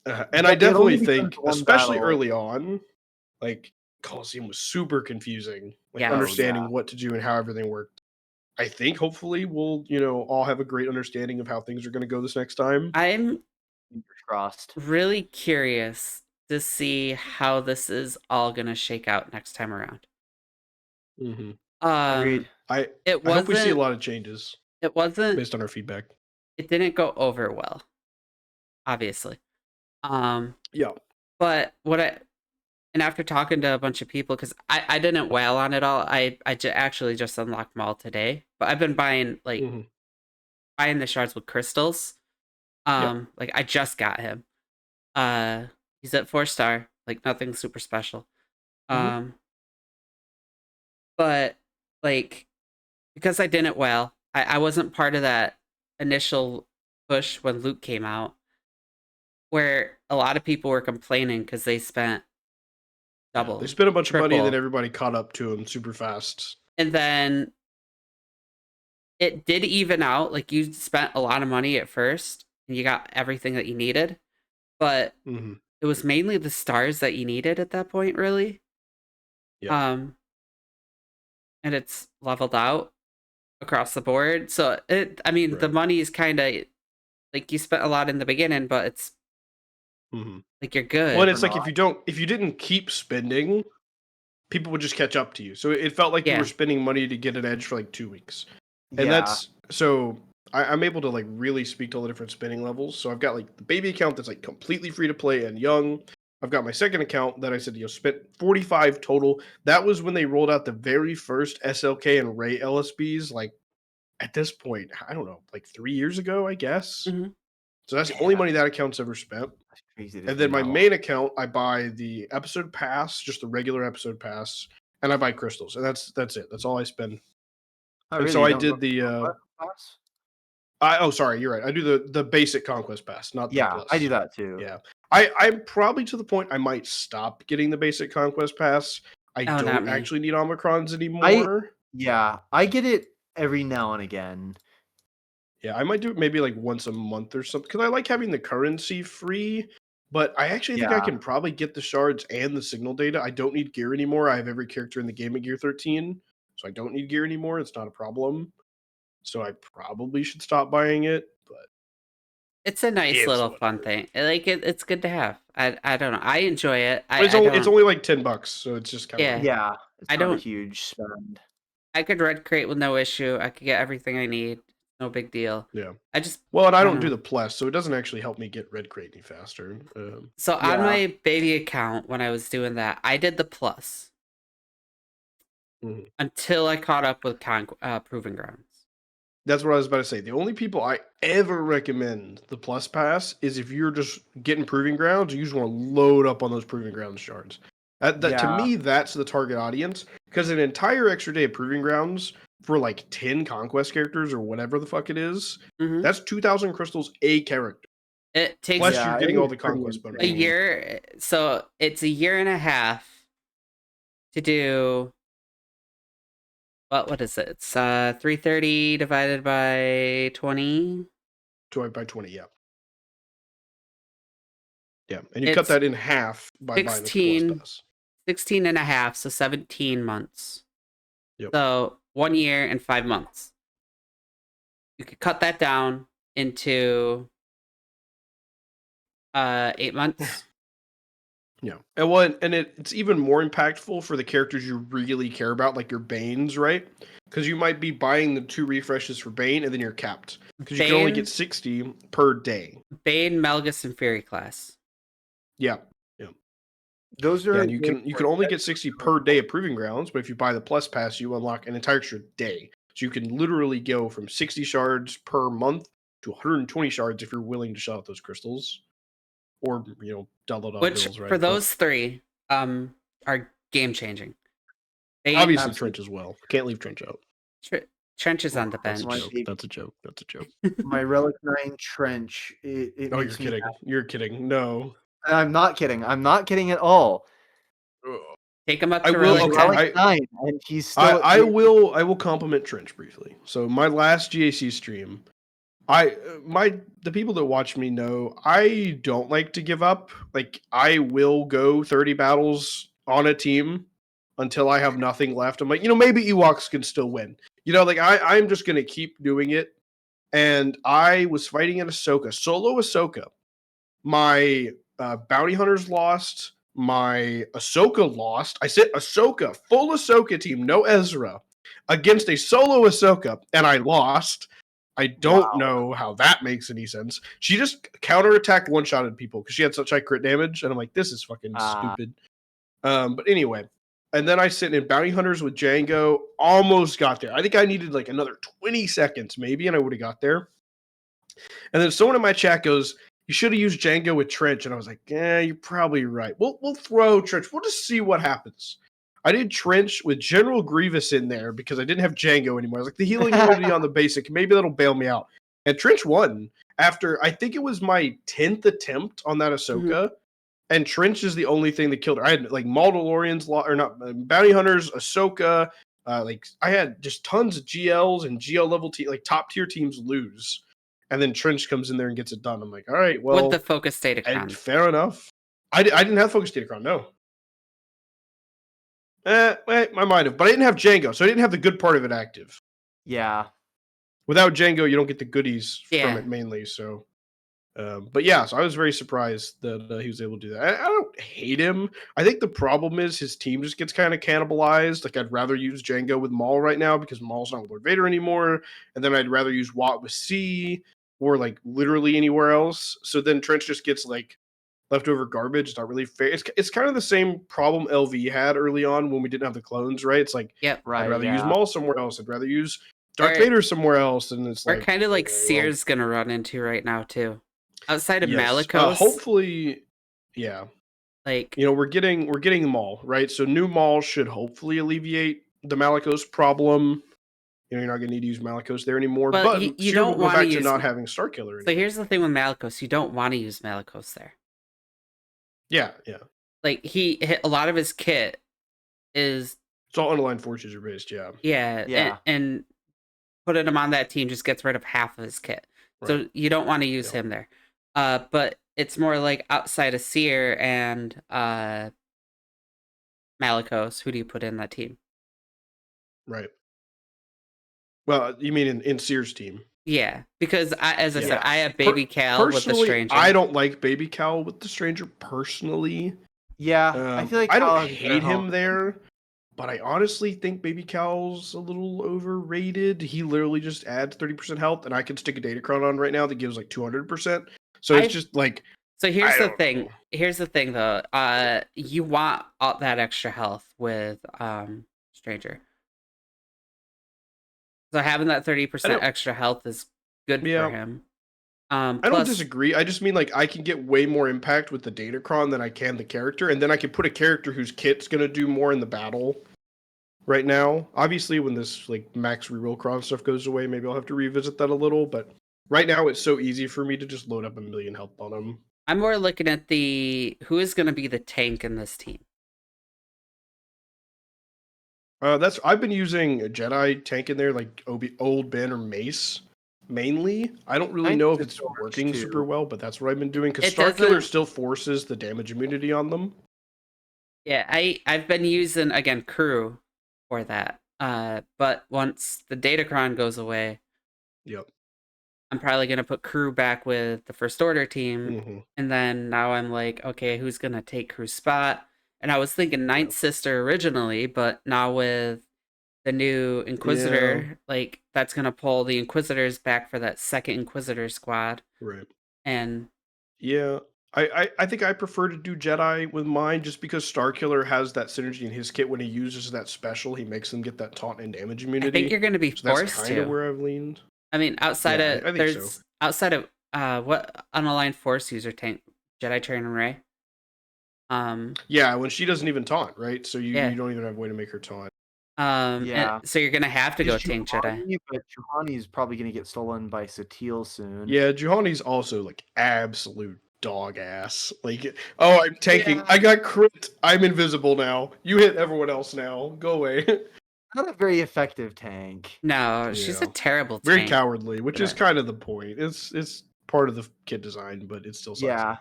And Well, I it only definitely becomes think, one especially battle. early on, like Coliseum was super confusing, like Yes. understanding what to do and how everything worked. I think hopefully we'll, you know, all have a great understanding of how things are going to go this next time. I'm Fingers crossed. really curious to see how this is all gonna shake out next time around. Mm-hmm. Agreed. I It hope we see a wasn't. lot of changes It wasn't. based on our feedback. It didn't go over well, obviously. Yeah. But what I and after talking to a bunch of people, because I didn't wail on it all. Actually just unlocked them all today. But I've been buying Mm-hmm. buying the shards with crystals. Like I just got him. He's at 4-star, like nothing super special. Mm-hmm. But like because I didn't wail, I wasn't part of that initial push when Luke came out, where a lot of people were complaining because they spent Yeah, double, they spent a bunch of money and then triple, everybody caught up to him super fast. and then it did even out. Like you spent a lot of money at first, and you got everything that you needed, but Mm-hmm. it was mainly the stars that you needed at that point, really. Yeah. And it's leveled out across the board. So I mean, the Right. money is kind of like you spent a lot in the beginning, but it's Mm-hmm. like you're good. Well, and it's Or like not. if you didn't keep spending, people would just catch up to you. So it felt like you Yeah. were spending money to get an edge for like 2 weeks. And Yeah. that's so I'm able to like really speak to all the different spending levels. So I've got like the baby account that's like completely free to play and young. I've got my second account that I said, you know, spent 45 total. That was when they rolled out the very first SLK and Ray LSBs, like at this point, I don't know, like 3 years ago, I guess. Mhm. So that's the only money that account's ever spent. That's crazy to And then think my that main account, I buy the episode pass, just the regular episode pass, and I buy crystals, and that's it. That's all I spend. Oh, And really? so You I don't go did the. Conquest Pass? Oh, sorry, you're right. I do the basic conquest pass, not the Yeah, plus. I do that too. Yeah, I'm probably to the point I might stop getting the basic conquest pass. I Oh, not don't me. actually need Omicrons anymore. Yeah, I get it every now and again. Yeah, I might do it maybe like once a month or something because I like having the currency free. But I actually think I Yeah. can probably get the shards and the signal data. I don't need gear anymore. I have every character in the game at gear 13, so I don't need gear anymore. It's not a problem. So I probably should stop buying it. But It's a nice it's little what fun it is. thing. Like it's good to have. I don't know. I enjoy it. But it's I only don't. it's only like $10, so it's just kind of Yeah. like, Yeah, it's I not a don't. huge spend. I could red crate with no issue. I could get everything I need. No big deal. yeah. I just Well, and I don't know. do the plus, so it doesn't actually help me get red crate any faster. So on Yeah. my baby account, when I was doing that, I did the plus Mhm. until I caught up with Proving Grounds. That's what I was about to say. The only people I ever recommend the plus pass is if you're just getting proving grounds, you just want to load up on those proving grounds shards. To Yeah. me, that's the target audience because an entire extra day of proving grounds for like 10 conquest characters or whatever the fuck it is, Mhm. that's 2,000 crystals a character. It takes Plus, Yeah, you're it getting all is the pretty conquest insane. a bonuses. year. So it's a year and a half to do. What is it? It's 330 divided by 20. By 20, yeah. Yeah, and you cut It's that in half by buying this plus 16, pass. 16 and a half, so 17 months. Yep. So 1 year and 5 months. You could cut that down into 8 months. Yeah, and it's even more impactful for the characters you really care about, like your Banes, right? Because you might be buying the 2 refreshes for Bane, and then you're capped because you can only Bane, get 60 per day. Bane, Malgus, and Fury class. Yeah, Those yeah, are and you can only get 60 per day of Proving Grounds, but if you buy the Plus Pass, you unlock an entire extra day. So you can literally go from 60 shards per month to 120 shards if you're willing to shell out those crystals, or download all Which bills, right? for But those 3, are game changing. obviously Absolutely. Trench as well. Can't leave Trench out. Trench is on the That's bench. a joke. That's a joke. That's a joke. My Relic 9 Trench. It Oh, you're makes me kidding. happy. You're kidding. No. I'm not kidding. I'm not kidding at all. Take him up I to will. Relic Okay. 10. Relic 9, and he's still. I will compliment Trench briefly. So my last GAC stream, the people that watch me know I don't like to give up. Like I will go 30 battles on a team until I have nothing left. I'm like, maybe Ewoks can still win. Like I'm just gonna keep doing it. And I was fighting in Ahsoka, solo Ahsoka. My bounty hunters lost. My Ahsoka lost. I said Ahsoka, full Ahsoka team, no Ezra, against a solo Ahsoka, and I lost. I don't know how that makes any sense. She just counterattacked, one-shotted people because she had such high crit damage, and I'm like, this is fucking stupid. But anyway, and then I sit in bounty hunters with Django. Almost got there. I think I needed like another 20 seconds maybe, and I would have got there. And then someone in my chat goes, "You should have used Django with Trench," and I was like, "Yeah, you're probably right. We'll throw Trench. We'll just see what happens." I did Trench with General Grievous in there because I didn't have Django anymore. I was like, the healing immunity on the basic, maybe that'll bail me out. And Trench won after I think it was my 10th attempt on that Ahsoka. And Trench is the only thing that killed her. I had like Mandalorians, or not bounty hunters, Ahsoka. Like I had just tons of GLs and GL level like top tier teams lose, and then Trench comes in there and gets it done. I'm like, all right, well, With the focus Datacron. fair enough. I didn't have focus Datacron, no. I might have, but I didn't have Django, so I didn't have the good part of it active. Yeah. Without Django, you don't get the goodies Yeah. from it mainly. So, but yeah, so I was very surprised that he was able to do that. I don't hate him. I think the problem is his team just gets kind of cannibalized. Like I'd rather use Django with Maul right now because Maul's not with Lord Vader anymore, and then I'd rather use Watt with C or like literally anywhere else. So then Trench just gets like leftover garbage. It's not really fair. It's kind of the same problem LV had early on when we didn't have the clones, right? It's like, Yep. Right. I'd rather use yeah. Maul somewhere else. I'd rather use Darth Or- Vader somewhere else. And it's We're like kind of like well, Seer's gonna run into right now too. Outside of yes. Malicos, Hopefully, yeah. like We're getting Maul, right? So new Maul should hopefully alleviate the Malicos problem. You're not going to need to use Malicos there anymore. Well, but you Seer don't will go wanna back to use not having Starkiller so anymore. here's the thing with Malicos, you don't want to use Malicos there. Yeah. Like a lot of his kit is It's all unaligned forces are based, yeah. Yeah. and putting him on that team just gets rid of half of his kit. So Right. you don't want to use him there. But it's more like outside of Seer and Malicos, who do you put in that team? Right. Well, you mean in Seer's team? Yeah, because as I said, Yeah. I have Baby Cal with the Personally, Stranger. I don't like Baby Cal with the Stranger personally. Yeah. I feel like I Cal don't has a better hate home. him there, but I honestly think Baby Cal's a little overrated. He literally just adds 30% health, and I can stick a Datacron on right now that gives like 200%. So it's just like. So here's I the don't thing. know. Here's the thing, though. You want all that extra health with Stranger. So having that 30% extra health is good for him. I don't disagree. I just mean like I can get way more impact with the Datacron than I can the character, and then I can put a character whose kit's gonna do more in the battle. Right now, obviously, when this like max reroll cron stuff goes away, maybe I'll have to revisit that a little. But right now, it's so easy for me to just load up a million health on him. I'm more looking at who is going to be the tank in this team. I've been using a Jedi tank in there, like Old Ben or Mace, mainly. I don't really know if it's working super well, but that's what I've been doing because Starkiller still forces the damage immunity on them. Yeah, I've been using again Crew for that. But once the Datacron goes away, yep, I'm probably gonna put crew back with the First Order team, Mhm. and then now I'm like, okay, who's gonna take crew's spot? And I was thinking Ninth Sister originally, but now with the new Inquisitor, like that's gonna pull the Inquisitors back for that second Inquisitor squad, Right. and Yeah. I think I prefer to do Jedi with mine just because Starkiller has that synergy in his kit when he uses that special, he makes them get that taunt and damage I immunity. think you're gonna be So that's forced kind of to. where I've leaned. I mean, outside Yeah, of I think so. outside of what unaligned Force user tank Jedi Training Ray. Yeah, when she doesn't even taunt, right? So Yeah. you don't even have a way to make her taunt. And Yeah. so you're gonna have to go There's tank Jedi. Juhani, but Juhani is probably going to get stolen by Satil soon. Yeah, Juhani's also like absolute dog ass. Like, oh, I'm tanking. Yeah. I got crit. I'm invisible now. You hit everyone else now. Go away. Not a very effective tank. No, she's a Yeah. terrible Very tank. cowardly, which is But- kind of the point. It's part of the kit design, but it's still size. Yeah.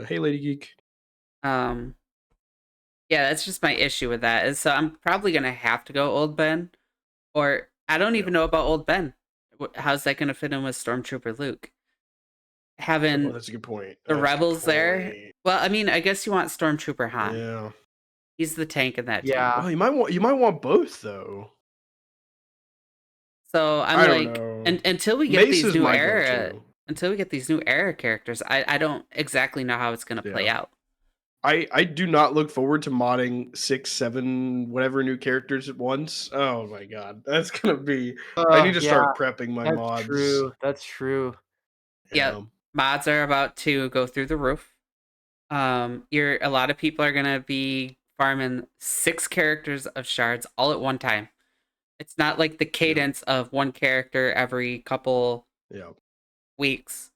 Hey, Lady Geek. Yeah, that's just my issue with that. Is so I'm probably gonna have to go Old Ben, or I don't even know about Old Ben. How's that gonna fit in with Stormtrooper Luke? Oh, Having that's a good point. the That's a good rebels there. point. Well, I mean, I guess you want Stormtrooper Han. Yeah. He's the tank in that team. Yeah. Well, you might want both though. So I'm I don't like, know. and until we get Mace these is new my era, go-to. until we get these new era characters, I don't exactly know how it's gonna play Yeah. out. I do not look forward to modding 6, 7, whatever new characters at once. Oh my god, that's gonna be. I need to start prepping my That's mods. true. That's true. Yeah, mods are about to go through the roof. A lot of people are gonna be farming 6 characters of shards all at one time. It's not like the cadence of one character every couple weeks.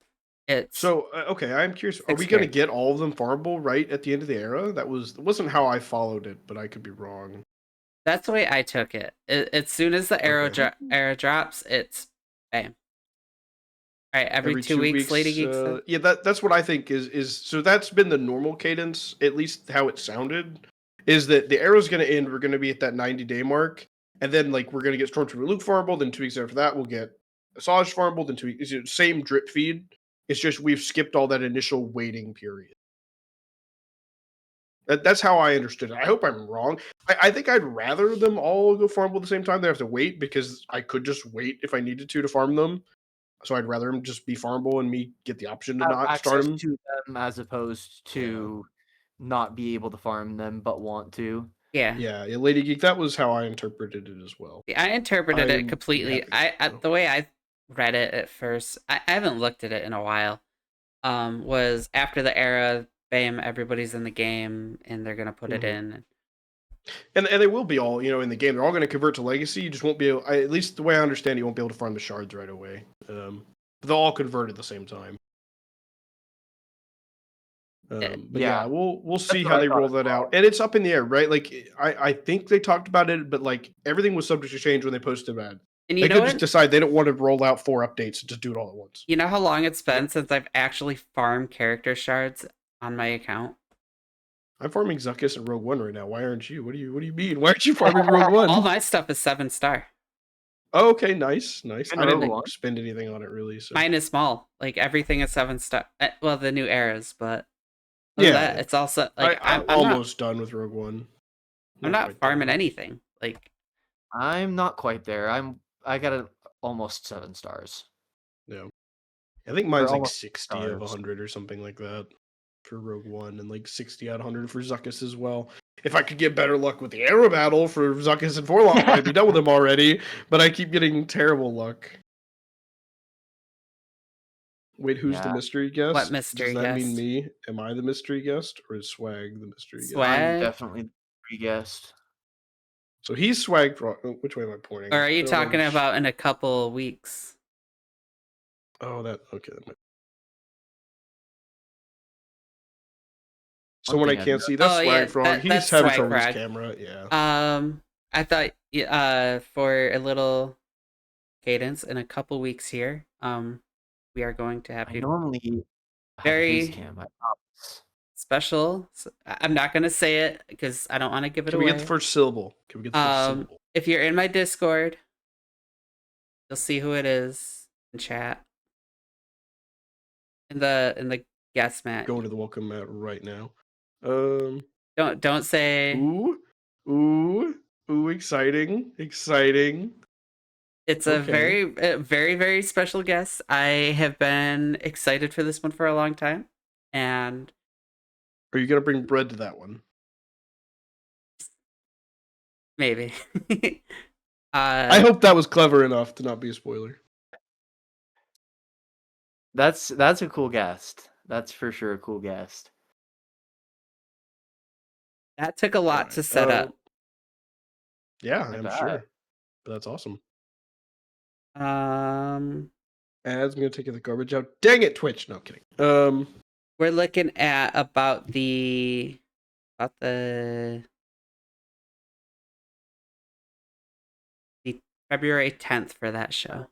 It's So okay, I'm curious. Are 6 we gonna characters. get all of them farmable right at the end of the era? That wasn't how I followed it, but I could be wrong. That's the way I took it. As soon as the era drops, it's bam. All right, every 2 weeks, Lady Geeks. Yeah, that's what I think is. So that's been the normal cadence, at least how it sounded. Is that the arrow's going to end? We're going to be at that 90-day mark, and then like we're going to get Stormtrooper Luke farmable. Then 2 weeks after that, we'll get Asajj farmable. Then 2 weeks, it's the same drip feed. It's just we've skipped all that initial waiting period. That's how I understood it. I hope I'm wrong. I think I'd rather them all go farmable at the same time. They have to wait because I could just wait if I needed to farm them. So I'd rather them just be farmable and me get the option to Have not start access them. to them as opposed to not be able to farm them but want to. Yeah. Yeah, Lady Geek. That was how I interpreted it as well. I interpreted it I'm completely. happy. The way I read it at first, I haven't looked at it in a while. Was after the era, bam, everybody's in the game and they're gonna put it in. And they will be all in the game. They're all going to convert to Legacy. You just won't be able. At least the way I understand, you won't be able to farm the shards right away. But they'll all convert at the same time. But yeah, we'll see how they roll that out. And it's up in the air, right? Like I think they talked about it, but like everything was subject to change when they posted that. And they could just decide they don't want to roll out 4 updates and just do it all at once. You know how long it's been since I've actually farmed character shards on my account? I'm farming Zuckuss and Rogue One right now. Why aren't you? What do you mean? Why aren't you farming Rogue One? All my stuff is 7-star. Oh, okay, nice. I didn't spend anything on it really. So. Mine is small. Like everything is 7-star. Well, the new eras, but that, it's also like I'm almost done with Rogue One. I'm not farming anything. Like I'm not quite there. I got almost 7 stars. Yeah, I think mine's like 60 of 100 or something like that for Rogue One, and like 60 out of 100 for Zuckuss as well. If I could get better luck with the arrow battle for Zuckuss and Forlong, I'd be done with them already. But I keep getting terrible luck. Wait, who's the mystery guest? What mystery guest? Does that mean me? Am I the mystery guest, or is Swag the mystery guest? I'm definitely the mystery guest. So he's SwagFrog. Which way am I pointing? Or are you talking about in a couple weeks? Oh, okay. Someone I can't see. That's SwagFrog. He's having trouble with his camera. Yeah. I thought for a little cadence in a couple weeks here, we are going to have normally very cam, special. I'm not gonna say it because I don't want to give it away. Can we get the first syllable? Can we get the first syllable? If you're in my Discord, you'll see who it is. in chat. In the guest mat. Going to the welcome mat right now. Don't say ooh, exciting. it's a Okay. very, very special guest. I have been excited for this one for a long time. And Are you gonna bring bread to that one? maybe. I hope that was clever enough to not be a spoiler. That's a cool guest. That's for sure a cool guest. That took a lot Alright, to set up. Yeah, I I'm bet. sure. But that's awesome. Um, Ads, I'm gonna take the garbage out. Dang it, Twitch. No, I'm kidding. we're looking at about the February 10th for that show.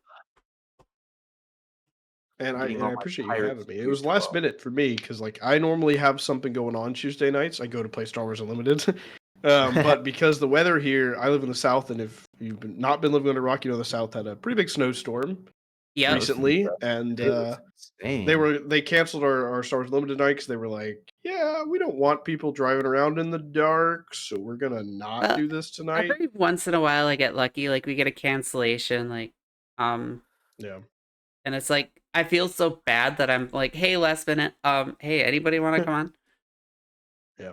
And I Getting all my appreciate you pirates having me. It used was to last well. minute for me because like I normally have something going on Tuesday nights. I go to play Star Wars Unlimited. But because the weather here, I live in the South, and if you've not been living under a rock, you know the South had a pretty big snowstorm Yep. recently, and It was insane. they canceled our Star Wars Limited night because they were like, yeah, we don't want people driving around in the dark, so we're gonna not do this tonight. Every once in a while I get lucky, like we get a cancellation, like Yeah. and it's like I feel so bad that I'm like, hey, last minute, hey, anybody want to come on? Yeah.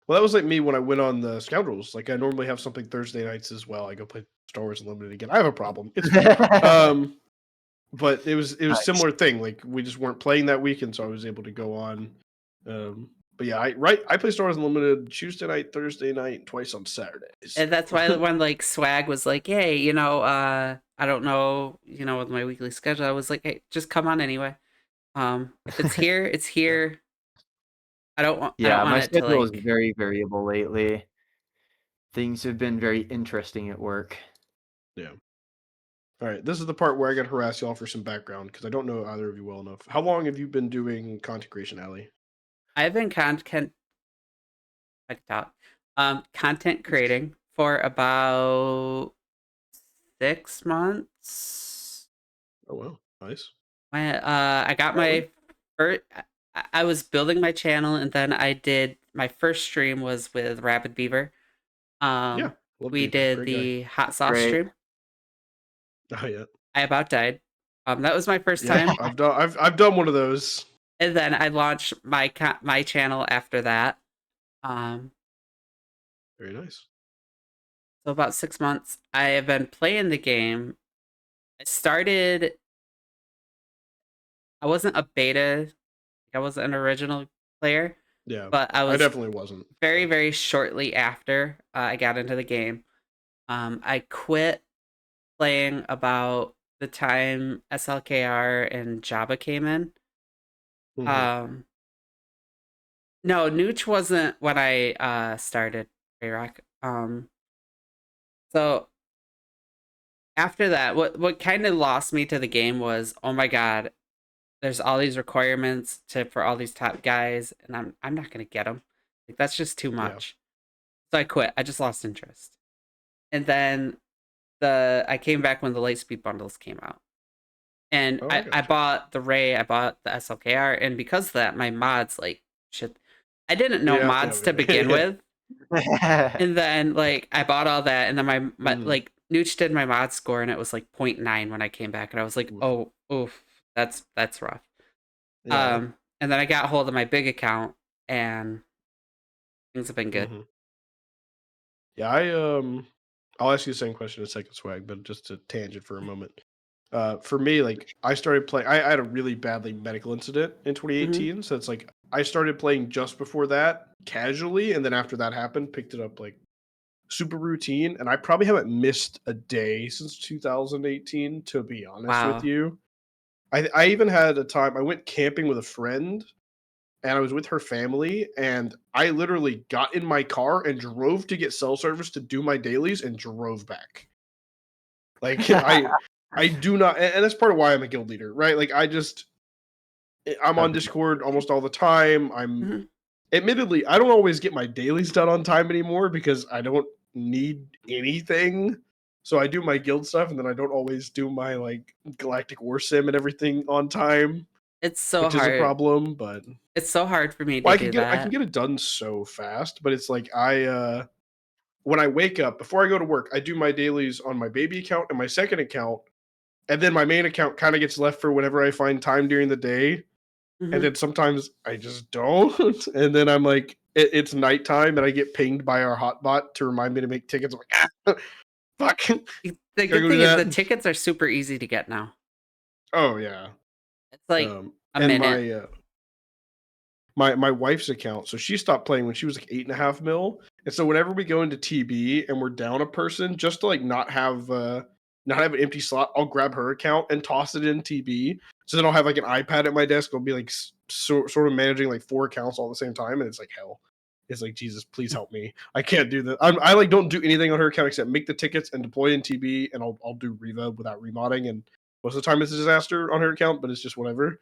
Well, that was like me when I went on the Scoundrels. Like I normally have something Thursday nights as well. I go play Star Wars Unlimited again. I have a problem. It's fine. But it was Nice. similar thing. Like we just weren't playing that weekend, so I was able to go on. But yeah, I play Star Wars Unlimited Tuesday night, Thursday night, and twice on Saturdays. And that's why when like Swag was like, hey, I don't know, with my weekly schedule, I was like, hey, just come on anyway. If it's here, it's here. I don't want my it to schedule is like very variable lately. Things have been very interesting at work. Yeah. All right, this is the part where I gotta harass y'all for some background because I don't know either of you well enough. How long have you been doing content creation, Allie? I've been content creating for about 6 months. Oh wow, nice. I got my first. I was building my channel, and then I did my first stream was with Rapid Beaver. Yeah, love We Beaver, did great the hot sauce Great. stream. guy. Oh yeah, I about died. That was my first yeah. time, I've done one of those. and then I launched my channel after that. Very nice. So about 6 months. I have been playing the game. I wasn't a beta. I wasn't an original player. Yeah, But I was definitely wasn't. very, very shortly after I got into the game. I quit playing about the time SLKR and Jabba came in. Mhm. No, Nooch wasn't when I started Rayrock. So after that, what kind of lost me to the game was, oh my god, there's all these requirements for all these top guys, and I'm not gonna get them. Like that's just too much. So I quit. I just lost interest. And then I came back when the Lightspeed bundles came out. And Oh, I I gotcha. bought the Ray, I bought the SLKR, and because of that, my mods like shit. I didn't know mods to begin with. And then like I bought all that, and then my like Nooch did my mod score, and it was like 0.9 when I came back, and I was like, Oof. oof, that's rough. Yeah. And then I got hold of my big account, and things have been good. Yeah, I'll ask you the same question in a second, Swag, but just to tangent for a moment. For me, like I started playing. I had a really badly medical incident in 2018, so it's like I started playing just before that casually, and then after that happened, picked it up like super routine. And I probably haven't missed a day since 2018, to be honest with Wow. you. I even had a time I went camping with a friend, and I was with her family, and I literally got in my car and drove to get cell service to do my dailies and drove back. Like I do not, and that's part of why I'm a guild leader, right? Like I'm on Discord almost all the time. Admittedly, I don't always get my dailies done on time anymore because I don't need anything. So I do my guild stuff, and then I don't always do my like Galactic War Sim and everything on time, It's so which is a hard. problem. But It's so hard for me to well, I do can that. get it done so fast. But it's like when I wake up before I go to work, I do my dailies on my baby account and my second account, and then my main account kind of gets left for whenever I find time during the day. And Mhm. then sometimes I just don't. And then I'm like, it's nighttime, and I get pinged by our hotbot to remind me to make tickets. I'm like, fuck. The Gotta good go thing do is the that. tickets are super easy to get now. Oh yeah. It's like a And minute. my wife's account, so she stopped playing when she was like 8.5 mil. And so whenever we go into TB and we're down a person, just to like not have an empty slot, I'll grab her account and toss it in TB. So then I'll have like an iPad at my desk. I'll be like sort of managing like 4 accounts all at the same time, and it's like hell. It's like, Jesus, please help me. I can't do that. I like don't do anything on her account except make the tickets and deploy in TB, and I'll do Riva without remodding. And most of the time it's a disaster on her account, but it's just whatever.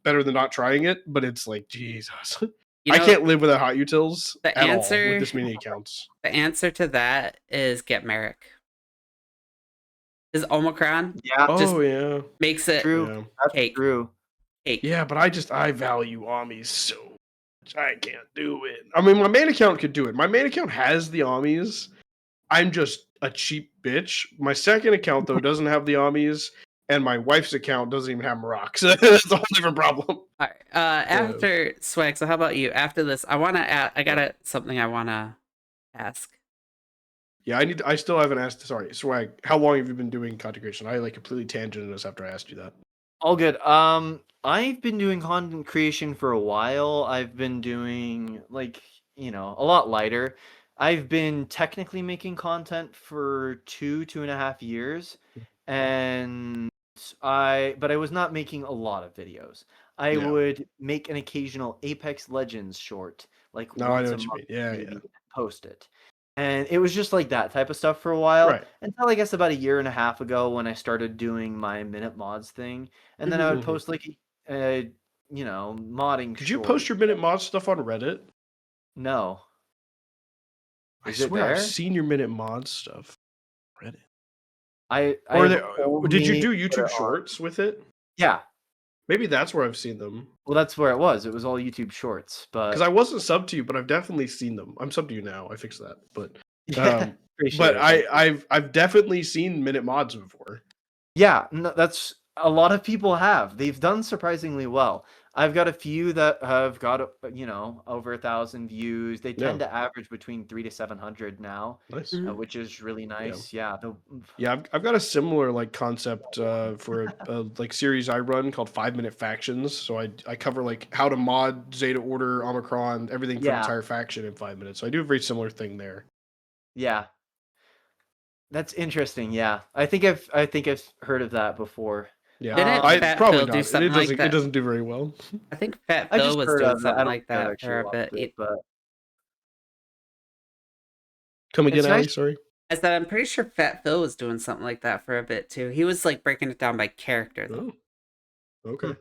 Better than not trying it, but it's like, Jesus. You I know, can't live without hot utils the at all with answer this many accounts. the answer to that is get Merrick. His Omicron Yeah, just Oh yeah. makes it true. Yeah. That's cake. true. Cake. Yeah, but I value Amis so much. I can't do it. I mean, my main account could do it. My main account has the Amis. I'm just a cheap bitch. My second account though doesn't have the Amis, and my wife's account doesn't even have Maroc. So that's a whole different problem. All right. After Swag, so how about you? After this, I got something I wanna ask. Yeah, I still haven't asked. Sorry, Swag. How long have you been doing content creation? I like completely tangented us after I asked you that. All good. I've been doing content creation for a while. I've been doing like, a lot lighter. I've been technically making content for 2.5 years, and but I was not making a lot of videos. I Yeah. would make an occasional Apex Legends short, like No, I know once a what you month, mean. Yeah, maybe, yeah. and post it. And it was just like that type of stuff for a while, Right. until I guess about a year and a half ago when I started doing my Minute Mods thing. And then I would Mhm. post like modding Did you short. post your Minute Mod stuff on Reddit? No. I Is it swear I've there? seen your Minute Mod stuff on Reddit. I Or have did you only do put it YouTube on. Shorts with it? Yeah. Maybe that's where I've seen them. Well, that's where it was. It was all YouTube Shorts, Because I but wasn't subbed to you, but I've definitely seen them. I'm subbed to you now. I fixed that. But yeah, appreciate it. Thank you. I've definitely seen Minute Mods before. Yeah, no, that's a lot of people have. They've done surprisingly well. I've got a few that have got over 1,000 views. They tend Yeah. to average between 300 to 700 now, Nice. Mhm. which is really nice. Yeah. Yeah, I've got a similar like concept for a like series I run called 5 Minute Factions. So I cover like how to mod Zeta Order, Omicron, everything for an Yeah. entire faction in 5 minutes. So I do a very similar thing there. Yeah. That's interesting. Yeah, I think I've heard of that before. Yeah, Didn't I Fat probably Phil do not. something like It that? doesn't do very well. I think Fat I Phil just was heard doing of it. something I don't like think I've that actually for a watched bit. it, but Come again, it's Ali? nice. Sorry. I said I'm pretty sure Fat Phil was doing something like that for a bit too. He was like breaking it down by character though. Oh, okay.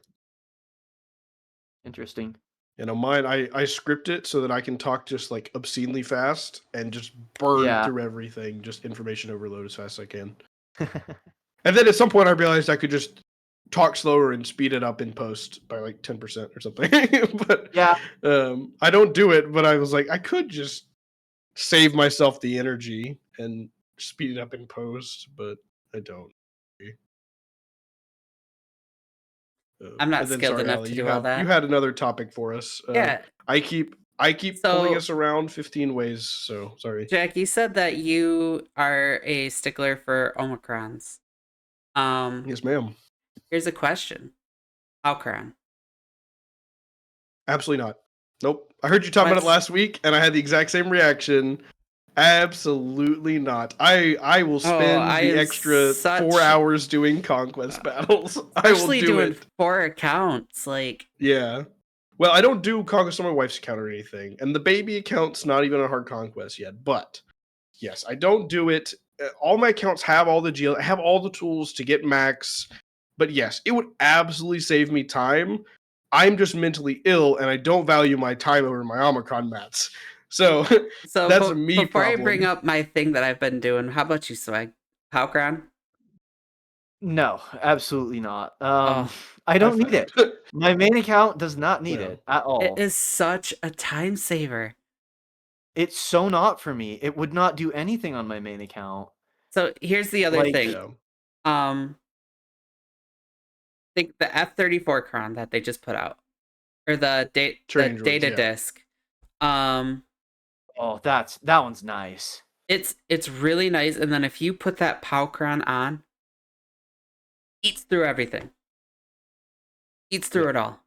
Interesting. You know, mine, I script it so that I can talk just like obscenely fast and just burn Yeah. through everything, just information overload as fast as I can. And then at some point I realized I could just talk slower and speed it up in post by like 10% or something. But Yeah. I don't do it, but I was like, I could just save myself the energy and speed it up in post, but I don't. I'm not And then skilled sorry, enough Ali, to do all that. you had another topic for us. Yeah. I keep pulling us around 15 ways, so sorry. Jack, you said that you are a stickler for Omicrons. Yes, ma'am. Here's a question. Omicron. Absolutely not. Nope. I heard you talking about it last week, and I had the exact same reaction. Absolutely not. I will spend the extra 4 hours doing conquest battles. I will do doing it. 4 accounts, like Yeah. Well, I don't do conquest on my wife's account or anything, and the baby account's not even a hard conquest yet. But yes, I don't do it. All my accounts have all the GL, have all the tools to get max. But yes, it would absolutely save me time. I'm just mentally ill, and I don't value my time over my Omicron mats. So that's a me before problem. I bring up my thing that I've been doing, how about you, Swag? Palcron? No, absolutely not. Oh, I don't need found. it. My main account does not need Yeah. it at it all. is such a time saver. It's so not for me. It would not do anything on my main account. So here's the other Like, thing. Yeah. Think the F-34 cron that they just put out, or the Training droids, data yeah. disc. Um, oh, that one's nice. it's really nice, and then if you put that Palcron on, eats through everything. Eats through it all.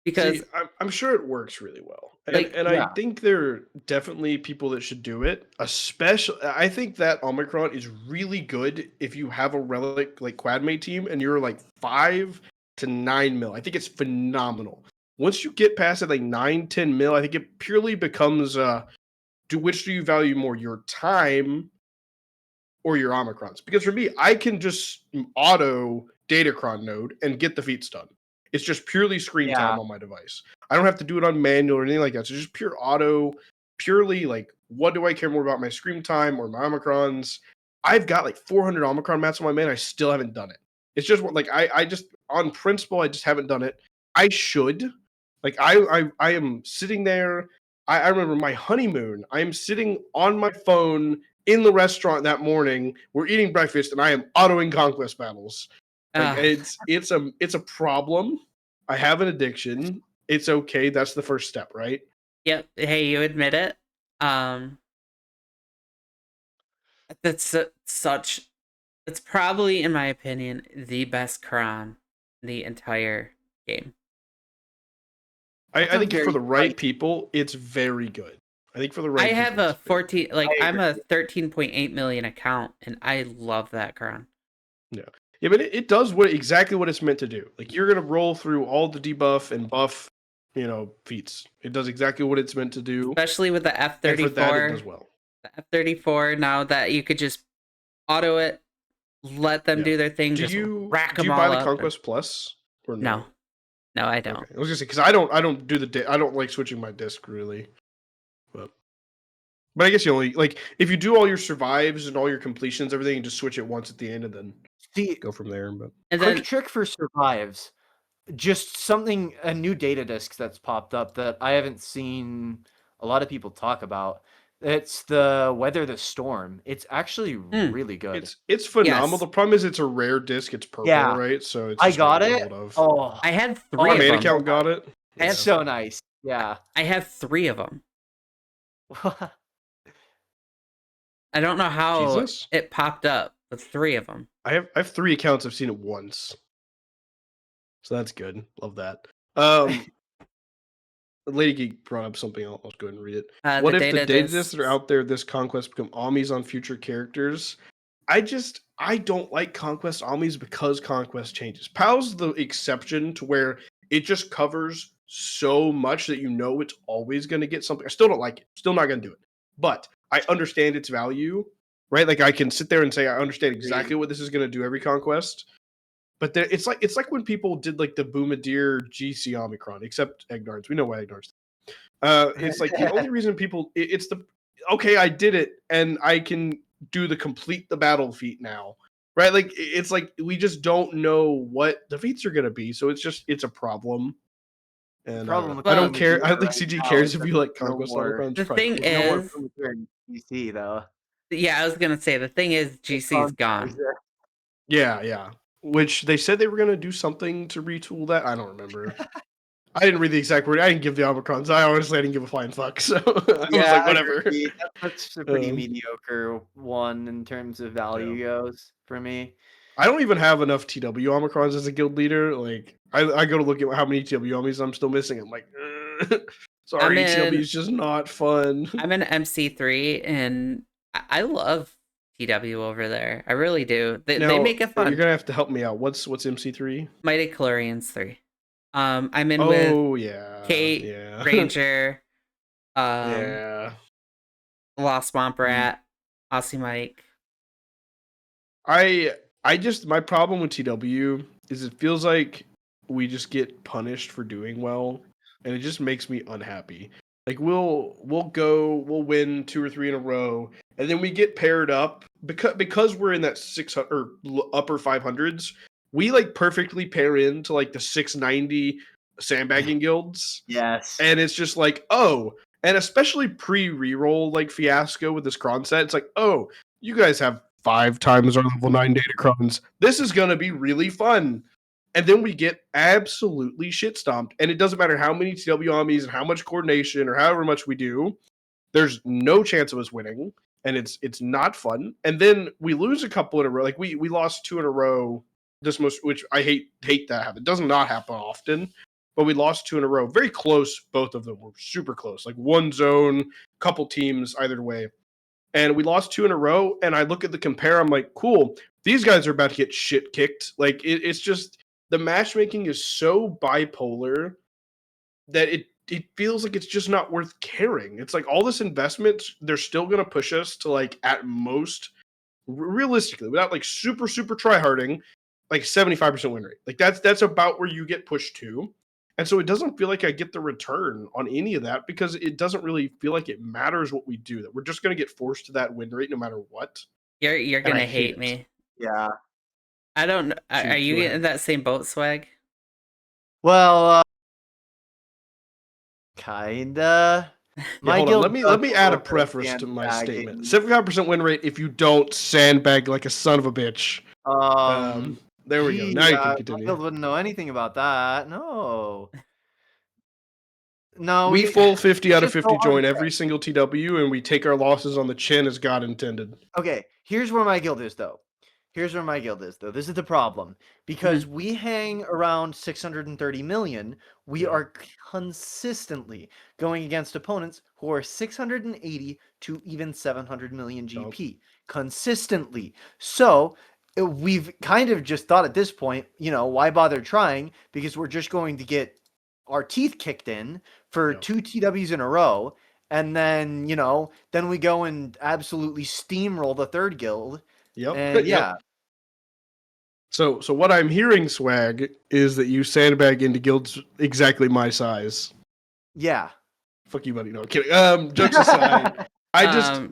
Because See, I'm sure it works really well, and Like, and yeah. I think there are definitely people that should do it. Especially, I think that Omicron is really good if you have a relic like Quadmate team and you're like 5 to 9 mil. I think it's phenomenal. Once you get past it, like 9-10 mil, I think it purely becomes which do you value more, your time or your Omicrons? Because for me, I can just auto Datacron node and get the feats done. It's just purely screen Yeah. time on my device. I don't have to do it on manual or anything like that. So just pure auto, purely like, what do I care more about, my screen time or my Omicrons? I've got like 400 Omicron mats on my main. I still haven't done it. It's just like I just on principle, I just haven't done it. I should. Like I am sitting there. I remember my honeymoon. I am sitting on my phone in the restaurant that morning. We're eating breakfast, and I am autoing conquest battles. Like it's a problem. I have an addiction. It's okay. That's the first step, right? yep, hey, you admit it. That's such. It's probably, in my opinion, the best cron in the entire game. I That's a think for very the right nice- people, it's very good. I think for the right I have people, a it's very 14, like I I'm a 13.8 million account, and I love that cron. Yeah, but it does exactly what it's meant to do. Like you're gonna roll through all the debuff and buff, feats. It does exactly what it's meant to do. Especially with the And for that, it F-34. does well. The F-34, now that you could just auto it, let them Yeah. do their thing, Do just you rack do them you all buy the up. Conquest Plus or No, I don't. Okay. I was gonna say because I don't do I don't like switching my disc really, but I guess you only like if you do all your survives and all your completions, everything, and just switch it once at the end and then See, go from there. But And quick then trick for survives. Just a new data disc that's popped up that I haven't seen a lot of people talk about. It's the Weather the Storm. It's actually really good. it's phenomenal. Yes. The problem is it's a rare disc. It's purple, Yeah. right? So it's I just hard got to get it. hold of. Oh, I had Oh, three My of main them. account got it. I have it's so nice. Yeah. I have 3 of them. I don't know how Jesus. it popped up with 3 of them. I have 3 accounts. I've seen it once, so that's good. Love that. Lady Geek brought up something. I'll go ahead and read it. What The if the data data discs discs. that are out there, this conquest, become Omnis on future characters? I don't like Conquest Omnis because Conquest changes. PAL's the exception to where it just covers so much that it's always going to get something. I still don't like it. Still not going to do it. But I understand its value, right? Like I can sit there and say I understand exactly what this is going to do every conquest. But it's like when people did like the Boomadeer GC Omicron, except Egnards. We know why Egnards. It's like the only reason people it's the okay, I did it and I can do the complete the battle feat now. Right? Like it's like we just don't know what the feats are gonna be, so it's a problem. And Problem with I don't Boomadeer care. I don't think right CG now cares is if that you like there's no Conquest more- Omicron. The thing There's no more is, Boomadeer in DC though. yeah, I was gonna say the thing is GC's gone. Yeah. Which they said they were gonna do something to retool that. I don't remember. I didn't read the exact word. I didn't give the Omicrons. I honestly didn't give a flying fuck. So I was like, whatever. Agreed. That's a pretty Um, mediocre one in terms of value goes for me. I don't even have enough TW Omicrons as a guild leader. Like, I go to look at how many TW Omis I'm still missing. I'm like, sorry, TW is just not fun. I'm an MC3, and I love TW over there. I really do. They make it fun. You're gonna have to help me out. What's MC3? Mighty Calorians 3. I'm in Oh with yeah, Kate, yeah, Ranger, yeah. Lost Swamp Rat, Aussie Mike. I just my problem with TW is it feels like we just get punished for doing well, and it just makes me unhappy. Like we'll win 2 or 3 in a row, and then we get paired up because we're in that 600 or upper 500s. We like perfectly pair into like the 690 sandbagging guilds, Yes. and it's just like, oh, and especially pre-reroll like fiasco with this cron set, it's like, oh, you guys have 5 times our level 9 Datacrons. This is gonna be really fun. And then we get absolutely shit stomped. And it doesn't matter how many TW armies and how much coordination or however much we do, there's no chance of us winning. And it's not fun. And then we lose a couple in a row. Like we lost 2 in a row. Which I hate that happen. It does not happen often, but we lost 2 in a row. Very close, both of them were super close. Like one zone, couple teams either way. And we lost 2 in a row. And I look at the compare, I'm like, cool, these guys are about to get shit kicked. Like it's just the matchmaking is so bipolar that it feels like it's just not worth caring. It's like all this investment, they're still going to push us to like at most, realistically, without like super tryharding, like 75% win rate. Like that's about where you get pushed to. And so it doesn't feel like I get the return on any of that because it doesn't really feel like it matters what we do. That we're just going to get forced to that win rate no matter what. You're And I gonna hate hate it. me. Yeah. I don't know. Are Shoot, you go in ahead. that same boat, Swag? Well, kinda. Yeah, My hold on. guild Let me add a does prefer preface to my statement. sandbagging. 75% win rate if you don't sandbag like a son of a bitch. There we go. Now you can My continue. guild wouldn't know anything about that. No. No, We full 50 out of just 50 go join untracked. every single TW, and we take our losses on the chin as God intended. Okay, here's where my guild is though. This is the problem. Because we hang around 630 million, we Yeah. are consistently going against opponents who are 680 to even 700 million GP. Consistently. So we've kind of just thought at this point, why bother trying? Because we're just going to get our teeth kicked in for 2 TWs in a row. And then, then we go and absolutely steamroll the third guild. Yep. And yeah. So what I'm hearing, Swag, is that you sandbag into guilds exactly my size. Yeah. Fuck you, buddy. No, I'm kidding. Jokes aside,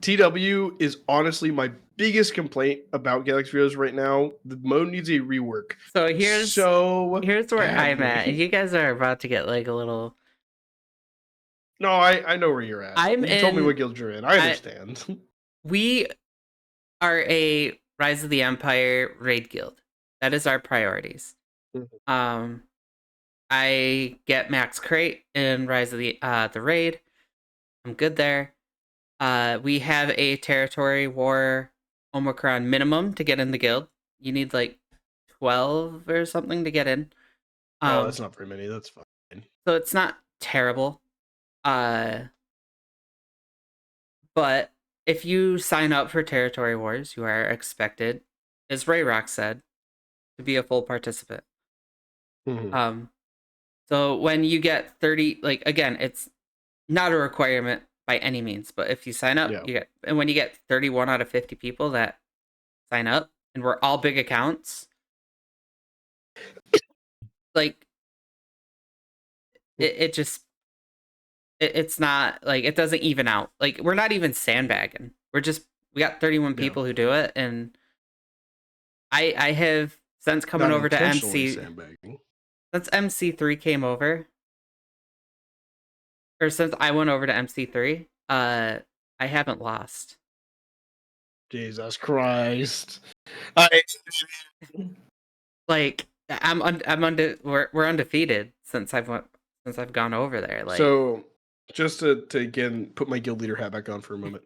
TW is honestly my biggest complaint about Galaxy Heroes right now. The mode needs a rework. So here's where I'm at, and you guys are about to get like a little. No, I know where you're at. You told me what guild you're in. I understand. We are a Rise of the Empire raid guild. That is our priorities. I get max crate in Rise of the raid. I'm good there. We have a territory war Omicron minimum to get in the guild. You need like 12 or something to get in. Oh, that's not very many. That's fine. So it's not terrible. But if you sign up for territory wars, you are expected, as Ray Rock said, to be a full participant. So when you get 30, like again, it's not a requirement by any means, but if you sign up, you get, and when you get 31 out of 50 people that sign up, and we're all big accounts, like it's not like it doesn't even out. Like we're not even sandbagging. We got 31 people who do it, and I have since coming not over to MC sandbagging. Since MC3 came over, or since I went over to MC3, I haven't lost. Jesus Christ! Like we're undefeated since I've gone over there. Like, so just to again put my guild leader hat back on for a moment.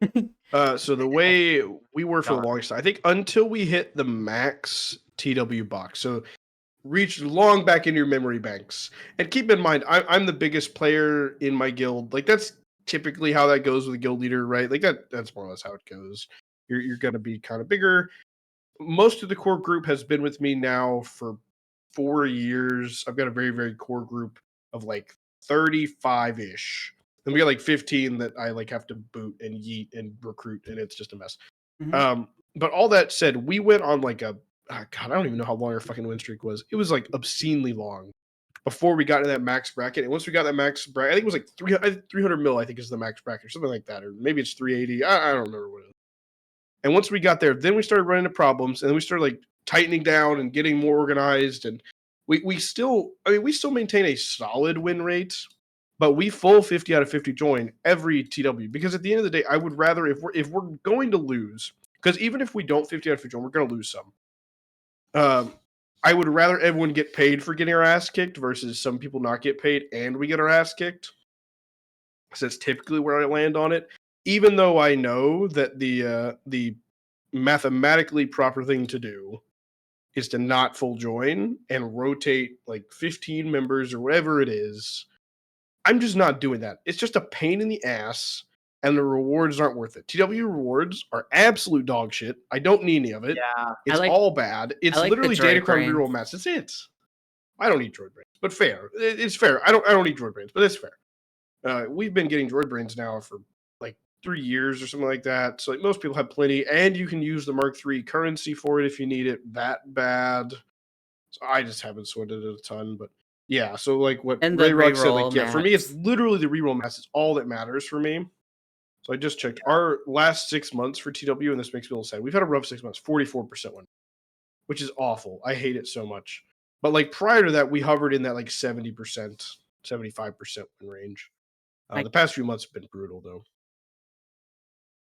So the way we were for the longest time, I think until we hit the max TW box, so reach long back into your memory banks. And keep in mind, I'm the biggest player in my guild. Like that's typically how that goes with a guild leader, right? Like that's more or less how it goes. You're gonna be kind of bigger. Most of the core group has been with me now for 4 years. I've got a very, very core group of like 35-ish. Then we got like 15 that I like have to boot and yeet and recruit, and it's just a mess. But all that said, we went on like a God, I don't even know how long our fucking win streak was. It was like obscenely long. before we got to that max bracket. And once we got that max bracket, I think it was like 300 mil, I think is the max bracket or something like that. Or maybe it's 380. I don't remember what it is. And once we got there, then we started running into problems, and then we started like tightening down and getting more organized. And we still maintain a solid win rate, but we full 50 out of 50 join every TW, because at the end of the day, I would rather, if we're going to lose, because even if we don't 50 out of 50 join, we're going to lose some. I would rather everyone get paid for getting our ass kicked versus some people not get paid and we get our ass kicked. So that's typically where I land on it. Even though I know that the mathematically proper thing to do is to not full join and rotate like 15 members or whatever it is. I'm just not doing that. It's just a pain in the ass, and the rewards aren't worth it. TW rewards are absolute dog shit. I don't need any of it. Yeah. It's all bad. It's like the literally droid Datacron brains. reroll mats. That's it. I don't need droid brains, but fair. It's fair. I don't need droid brains, but it's fair. We've been getting droid brains now for like 3 years or something like that. So like, most people have plenty, and you can use the Mark III currency for it if you need it that bad. So I just haven't sorted it a ton, but yeah. So like what And the Ray Rock said, like reroll for me, it's mats. literally the reroll mats is all that matters for me. So I just checked our last 6 months for TW, and this makes me a little sad. We've had a rough 6 months, 44% win, which is awful. I hate it so much. But like prior to that, we hovered in that like 70%, 75% win range. The past few months have been brutal though.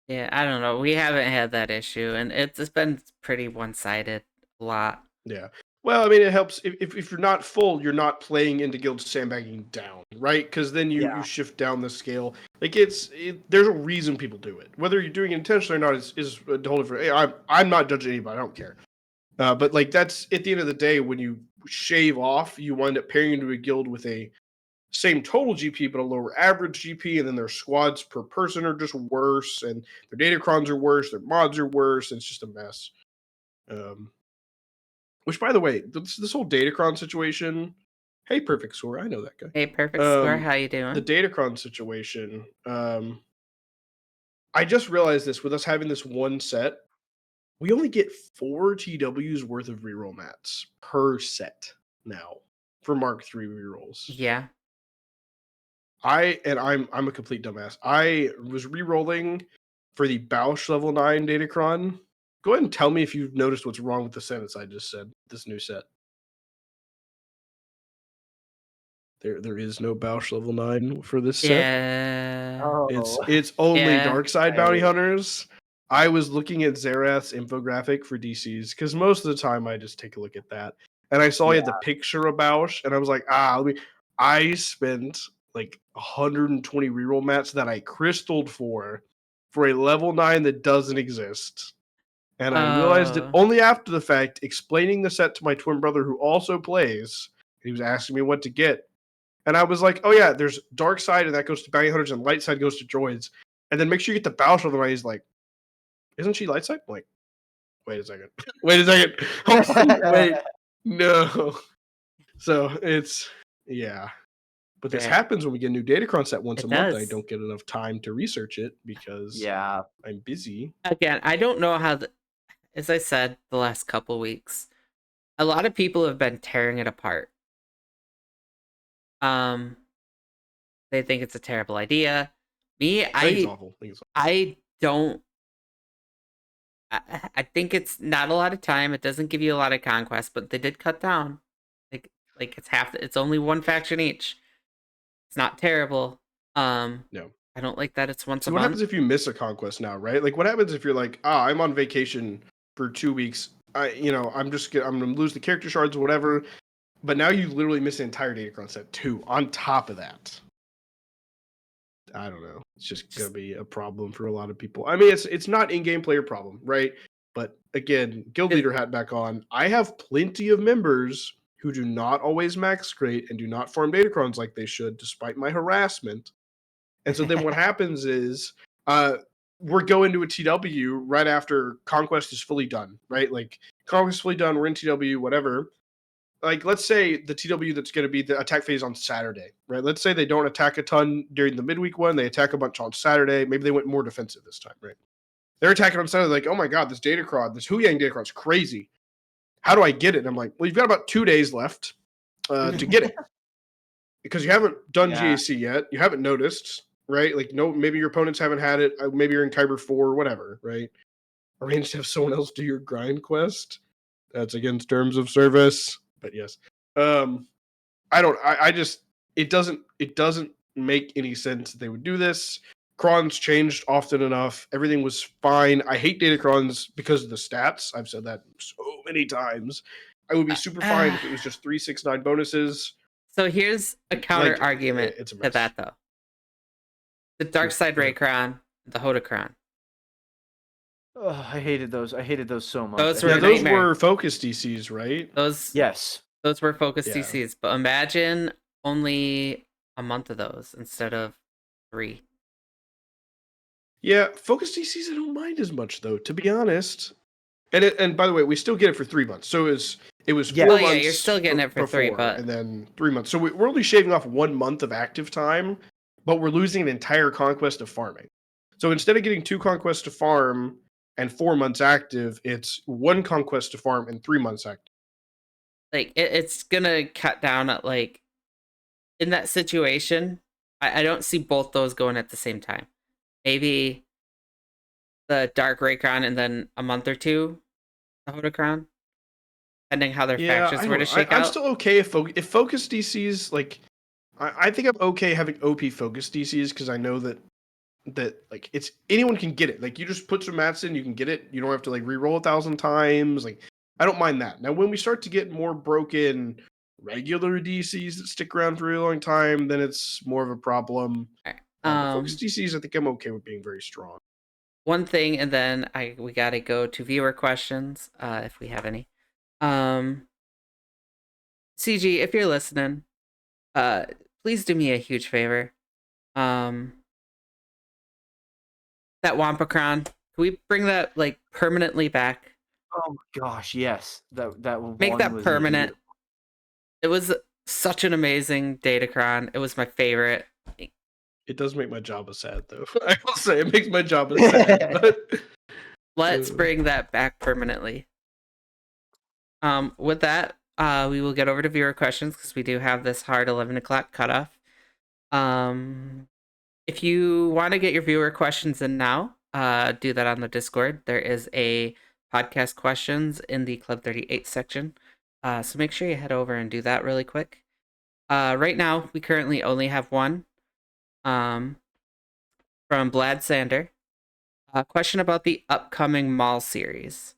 Yeah, I don't know. We haven't had that issue, and it's been pretty one-sided a lot. Yeah. Well, I mean, it helps if you're not full, you're not playing into guild sandbagging down, right? Because then you shift down the scale. Like there's a reason people do it. Whether you're doing it intentionally or not is a whole different. Hey, I'm not judging anybody. I don't care. But like that's at the end of the day, when you shave off, you wind up pairing into a guild with a same total GP but a lower average GP, and then their squads per person are just worse, and their Datacrons are worse, their mods are worse, and it's just a mess. Which, by the way, this whole Datacron situation. Hey, Perfect Score, I know that guy. Hey, Perfect Score, how you doing? The Datacron situation. I just realized this with us having this one set. We only get 4 TWs worth of reroll mats per set now for Mark III rerolls. Yeah. I'm a complete dumbass. I was rerolling for the Bausch level 9 Datacron. Go ahead and tell me if you've noticed what's wrong with the sentence I just said. This new set. There is no Bausch level 9 for this set. Yeah. Oh. It's only Yeah. Dark Side Bounty Hunters. I was looking at Zerath's infographic for DCs because most of the time I just take a look at that, and I saw he had the picture of Bausch, and I was like, I spent like 120 reroll mats that I crystalled for a level 9 that doesn't exist. And I realized it only after the fact, explaining the set to my twin brother who also plays. He was asking me what to get. And I was like, oh yeah, there's Dark Side, and that goes to Bounty Hunters, and Light Side goes to Droids. And then make sure you get the Bausch level 9. He's like, isn't she Light Side? I'm like, wait a second. Wait, no. So it's, yeah. But this happens when we get a new Datacron set once a month. I don't get enough time to research it because I'm busy. Again, I don't know how, as I said the last couple weeks, a lot of people have been tearing it apart. They think it's a terrible idea. Me, I think it's awful. I don't. I think it's not a lot of time. It doesn't give you a lot of conquest, but they did cut down. Like it's half. It's only one faction each. It's not terrible. No. I don't like that it's once a month. What happens if you miss a conquest now, right? Like what happens if you're like, I'm on vacation for 2 weeks. I'm gonna lose the character shards or whatever. But now you literally miss the entire Datacron set too. On top of that, I don't know. It's just gonna be a problem for a lot of people. I mean, it's not in-game player problem, right? But again, guild leader hat back on. I have plenty of members who do not always max crate and do not farm Datacrons like they should, despite my harassment. And so then what happens is we're going to a TW right after Conquest is fully done, right? Like Conquest is fully done, we're in TW, whatever. Like, let's say the TW that's going to be the attack phase on Saturday, right? Let's say they don't attack a ton during the midweek one. They attack a bunch on Saturday. Maybe they went more defensive this time, right? They're attacking on Saturday like, oh my God, this Datacron, this Huyang Datacron is crazy. How do I get it? And I'm like, well, you've got about 2 days left to get it. because you haven't done Yeah. GAC yet. You haven't noticed, right? Like, no, maybe your opponents haven't had it. Maybe you're in Kyber 4, whatever, right? Arrange to have someone else do your grind quest. That's against terms of service, but yes. I just it doesn't make any sense that they would do this. Crons changed often enough. Everything was fine. I hate Datacrons because of the stats. I've said that so many times. I would be super fine if it was just 369 bonuses. So here's a counter Like, argument it's a to mess. that, though. The Dark Side Go ahead. Raycron, the Hodocron. Oh, I hated those. I hated those so much. Those I were Yeah, hated those nightmare. were focus DCs, right? Yes. Those were focus Yeah. DCs, but imagine only a month of those instead of 3. Yeah, focus DCs I don't mind as much though, to be honest. And by the way, we still get it for 3 months. So it was 4 Yeah. Oh, months. yeah, you're still getting it for 3, before, but and then 3 months. So we're only shaving off 1 month of active time, but we're losing an entire conquest of farming. So instead of getting 2 conquests to farm and 4 months active, it's 1 conquest to farm and 3 months active. like it's gonna cut down at, like, in that situation. I don't see both those going at the same time. Maybe the Dark Raycron and then a month or 2 the Hodocron, depending how their factions were to shake I'm out. still okay if focus DCs, like, I think I'm okay having OP focus DCs because I know that like it's anyone can get it. Like, you just put some mats in, you can get it. You don't have to like re-roll 1,000 times. Like, I don't mind that. Now, when we start to get more broken regular DCs that stick around for a really long time, then it's more of a problem. But focus DCs, I think I'm okay with being very strong. One thing, and then we gotta go to viewer questions, if we have any. CG, if you're listening, please do me a huge favor. That Wampacron, can we bring that, like, permanently back? Oh my gosh, yes. That Make one that was permanent. beautiful. It was such an amazing Datacron. It was my favorite. It does make my Jabba sad, though. I will say it makes my Jabba sad. But Let's bring that back permanently. With that, we will get over to viewer questions because we do have this hard 11 o'clock cutoff. If you want to get your viewer questions in now, do that on the Discord. There is a podcast questions in the Club 38 section. So make sure you head over and do that really quick. Right now, we currently only have one. From Blad Sander. A question about the upcoming mall series.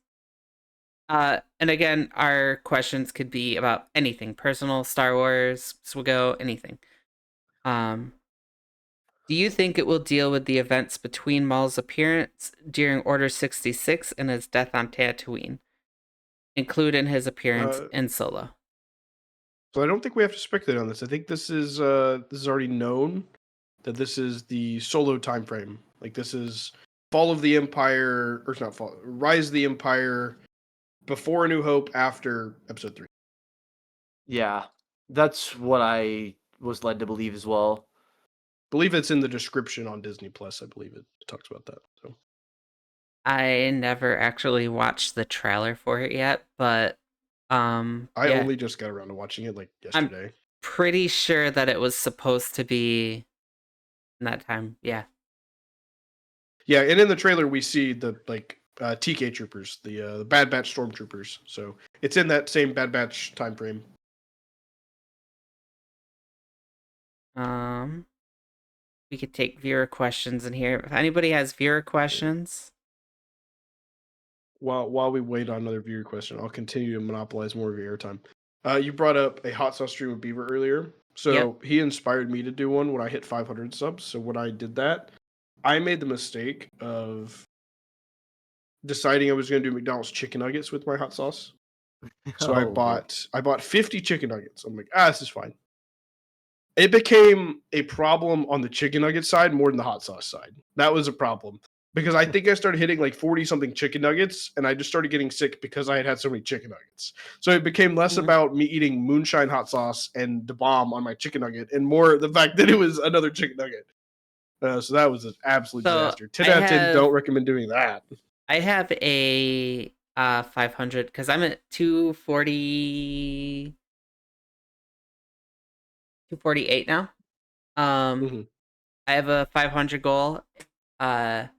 And again, our questions could be about anything personal, Star Wars, Swago, anything. Do you think it will deal with the events between Maul's appearance during Order 66 and his death on Tatooine, including his appearance in Solo? So I don't think we have to speculate on this. I think this is already known that this is the Solo time frame. Like, this is Fall of the Empire, or it's not Fall, Rise of the Empire, before A New Hope, after Episode 3. Yeah. That's what I was led to believe as well. Believe it's in the description on Disney Plus. I believe it talks about that. So I never actually watched the trailer for it yet, but I yeah, only just got around to watching it like yesterday. pretty sure that it was supposed to be in that time. Yeah. Yeah, and in the trailer we see the TK troopers, the Bad Batch stormtroopers. So it's in that same Bad Batch time frame. We could take viewer questions in here. If anybody has viewer questions. While we wait on another viewer question, I'll continue to monopolize more of your airtime. You brought up a hot sauce stream with Beaver earlier. So he inspired me to do one when I hit 500 subs. So when I did that, I made the mistake of deciding I was going to do McDonald's chicken nuggets with my hot sauce. So I bought 50 chicken nuggets. I'm like, this is fine. It became a problem on the chicken nugget side more than the hot sauce side. That was a problem. Because I think I started hitting like 40-something chicken nuggets, and I just started getting sick because I had so many chicken nuggets. So it became less about me eating moonshine hot sauce and the bomb on my chicken nugget, and more the fact that it was another chicken nugget. So that was an absolute disaster. 10 out of 10, don't recommend doing that. I have a 500 because I'm at 240. 248 now. Mhm. I have a 500 goal. Kind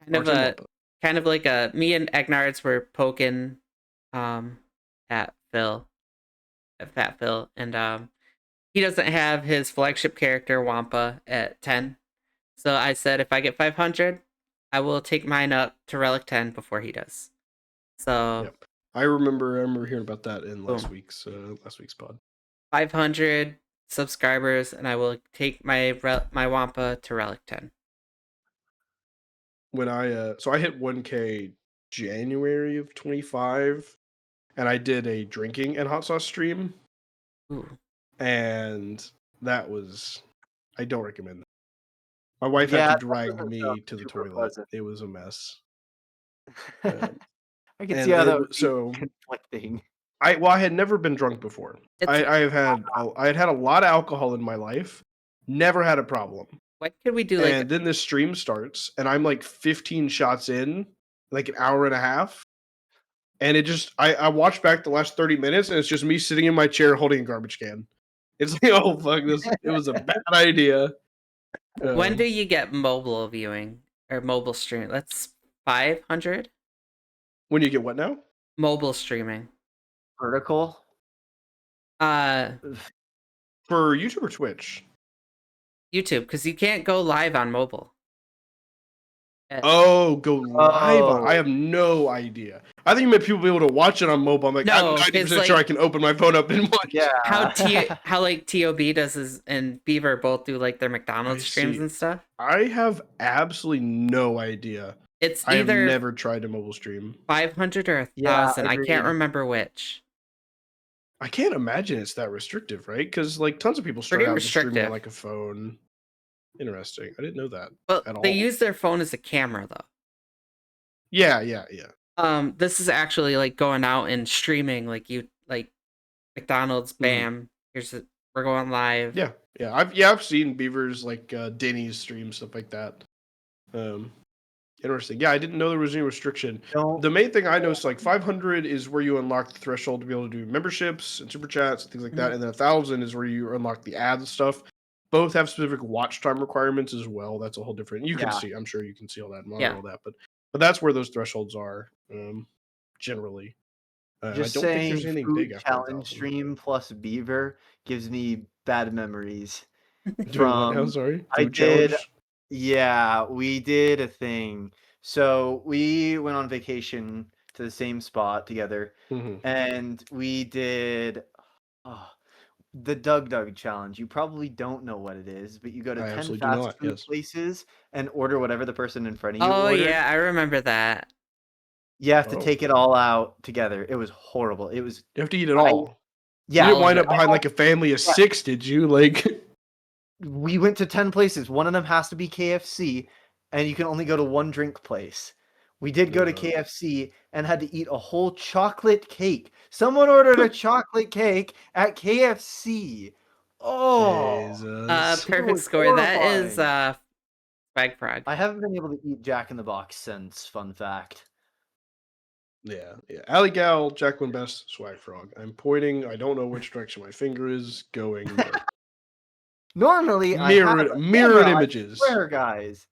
March him up. like a me and Egnards were poking at Fat Phil, and he doesn't have his flagship character Wampa at 10. So I said if I get 500, I will take mine up to Relic 10 before he does. So Yep. I remember hearing about that in last Boom. week's pod. 500 subscribers, and I will take my Wampa to Relic 10. When I hit 1K January of 25, and I did a drinking and hot sauce stream, Ooh. and that was, I don't recommend that. My wife Yeah, had to that drag doesn't me sound to the super toilet. pleasant. It was a mess. I can and see how it that was- would be so conflicting. I had never been drunk before. I had had a lot of alcohol in my life, never had a problem. What could we do? And then this stream starts, and I'm like 15 shots in, like an hour and a half. And it just, I watched back the last 30 minutes, and it's just me sitting in my chair holding a garbage can. It's like, oh, fuck this. It was a bad idea. When do you get mobile viewing or mobile stream? That's 500? When you get what now? Mobile streaming. Vertical. For YouTube or Twitch? YouTube, because you can't go live on mobile. Oh, go live on. I Oh. have no idea. I think you meant people be able to watch it on mobile. I'm like, No, I'm 90% it's sure I like- can open my phone up and watch. Yeah. How like TOB does is, and Beaver both do like their McDonald's I streams see. and stuff. I have absolutely no idea. It's I have either never tried to mobile stream. 500 or Yeah, 1,000. I can't agreed. remember which. I can't imagine it's that restrictive, right? Because like tons of people start Pretty out just streaming on restrictive. like a phone. Interesting. I didn't know that But at all. they use their phone as a camera though. Yeah. This is actually like going out and streaming like McDonald's. Bam. We're going live. Yeah. I've seen Beaver's like Denny's stream, stuff like that. Interesting. Yeah, I didn't know there was any restriction. No. The main thing I noticed, like 500 is where you unlock the threshold to be able to do memberships and super chats and things like that, and then 1,000 is where you unlock the ads stuff. Both have specific watch time requirements as well. That's a whole different. You can Yeah. see. I'm sure you can see all that and monitor all that, but that's where those thresholds are generally. I Just don't think saying, there's anything food big after challenge 1,000. stream plus Beaver gives me bad memories. Doing what now? Sorry, I food did. challenge? Yeah, we did a thing. So we went on vacation to the same spot together, Mhm. and we did the Doug challenge. You probably don't know what it is, but you go to I 10 absolutely do fast not, food yes. places and order whatever the person in front of you Oh ordered. yeah, I remember that. You have to Oh. take it all out together. It was horrible. It was You have to eat it all. yeah. You didn't wind all of up behind like a family of 6, did you? Like, We went to 10 places. One of them has to be KFC, and you can only go to one drink place. We did go to KFC and had to eat a whole chocolate cake. Someone ordered a chocolate cake at KFC. Oh, Jesus. Perfect was score. That is horrifying. SwagFrog. I haven't been able to eat Jack in the Box since. Fun fact. Yeah. Alley Gal, Jacqueline Best, SwagFrog. I'm pointing. I don't know which direction my finger is going. But Normally, mirrored I have a camera, images. I swear, guys.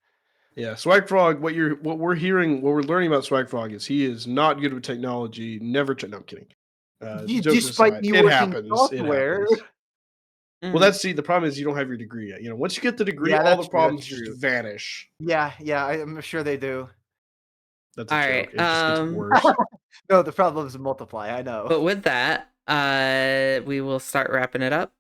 Yeah, SwagFrog. What we're learning about SwagFrog is he is not good with technology. Never. No, I'm kidding. Jokes Despite aside, me it working happens. software. It happens. Well, the problem is you don't have your degree yet. You know, once you get the degree, Yeah, all that's the true, problems that's just true. vanish. Yeah, I'm sure they do. That's a All joke. right, It just gets worse. No, the problems multiply. I know. But with that, we will start wrapping it up.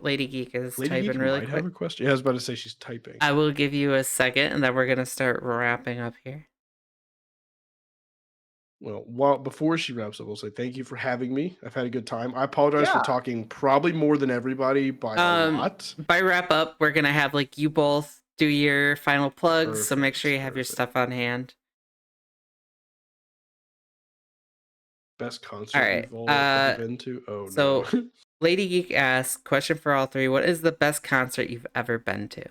Lady Geek is Lady typing Geek really might quick. have a question. Yeah, I was about to say she's typing. I will give you a second, and then we're gonna start wrapping up here. Well, before she wraps up, I'll say thank you for having me. I've had a good time. I apologize for talking probably more than everybody by a lot. By wrap up, we're gonna have like you both do your final plugs, so make sure you have your stuff on hand. Best concert All right. you've all ever been to? Oh So, no. Lady Geek asks, question for all three: what is the best concert you've ever been to?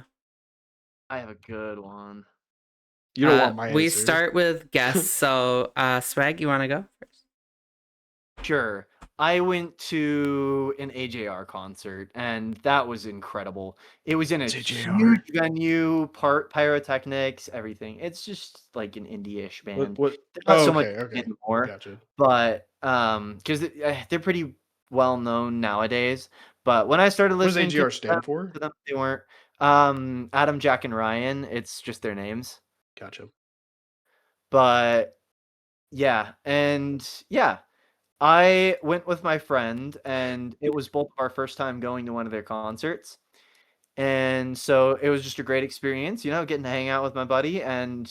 I have a good one. You don't want my answer. We start with guests. So, Swag, you want to go first? Sure. I went to an AJR concert, and that was incredible. It was in a AJR. huge venue, part pyrotechnics, everything. It's just like an indie-ish band. What? They're not Oh, so much okay. anymore, Gotcha. but because they're pretty well known nowadays. But when I started What does listening AGR stand for? to them, they weren't. Adam, Jack, and Ryan. It's just their names. Gotcha. But yeah, and yeah. I went with my friend, and it was both of our first time going to one of their concerts. And so it was just a great experience, getting to hang out with my buddy and,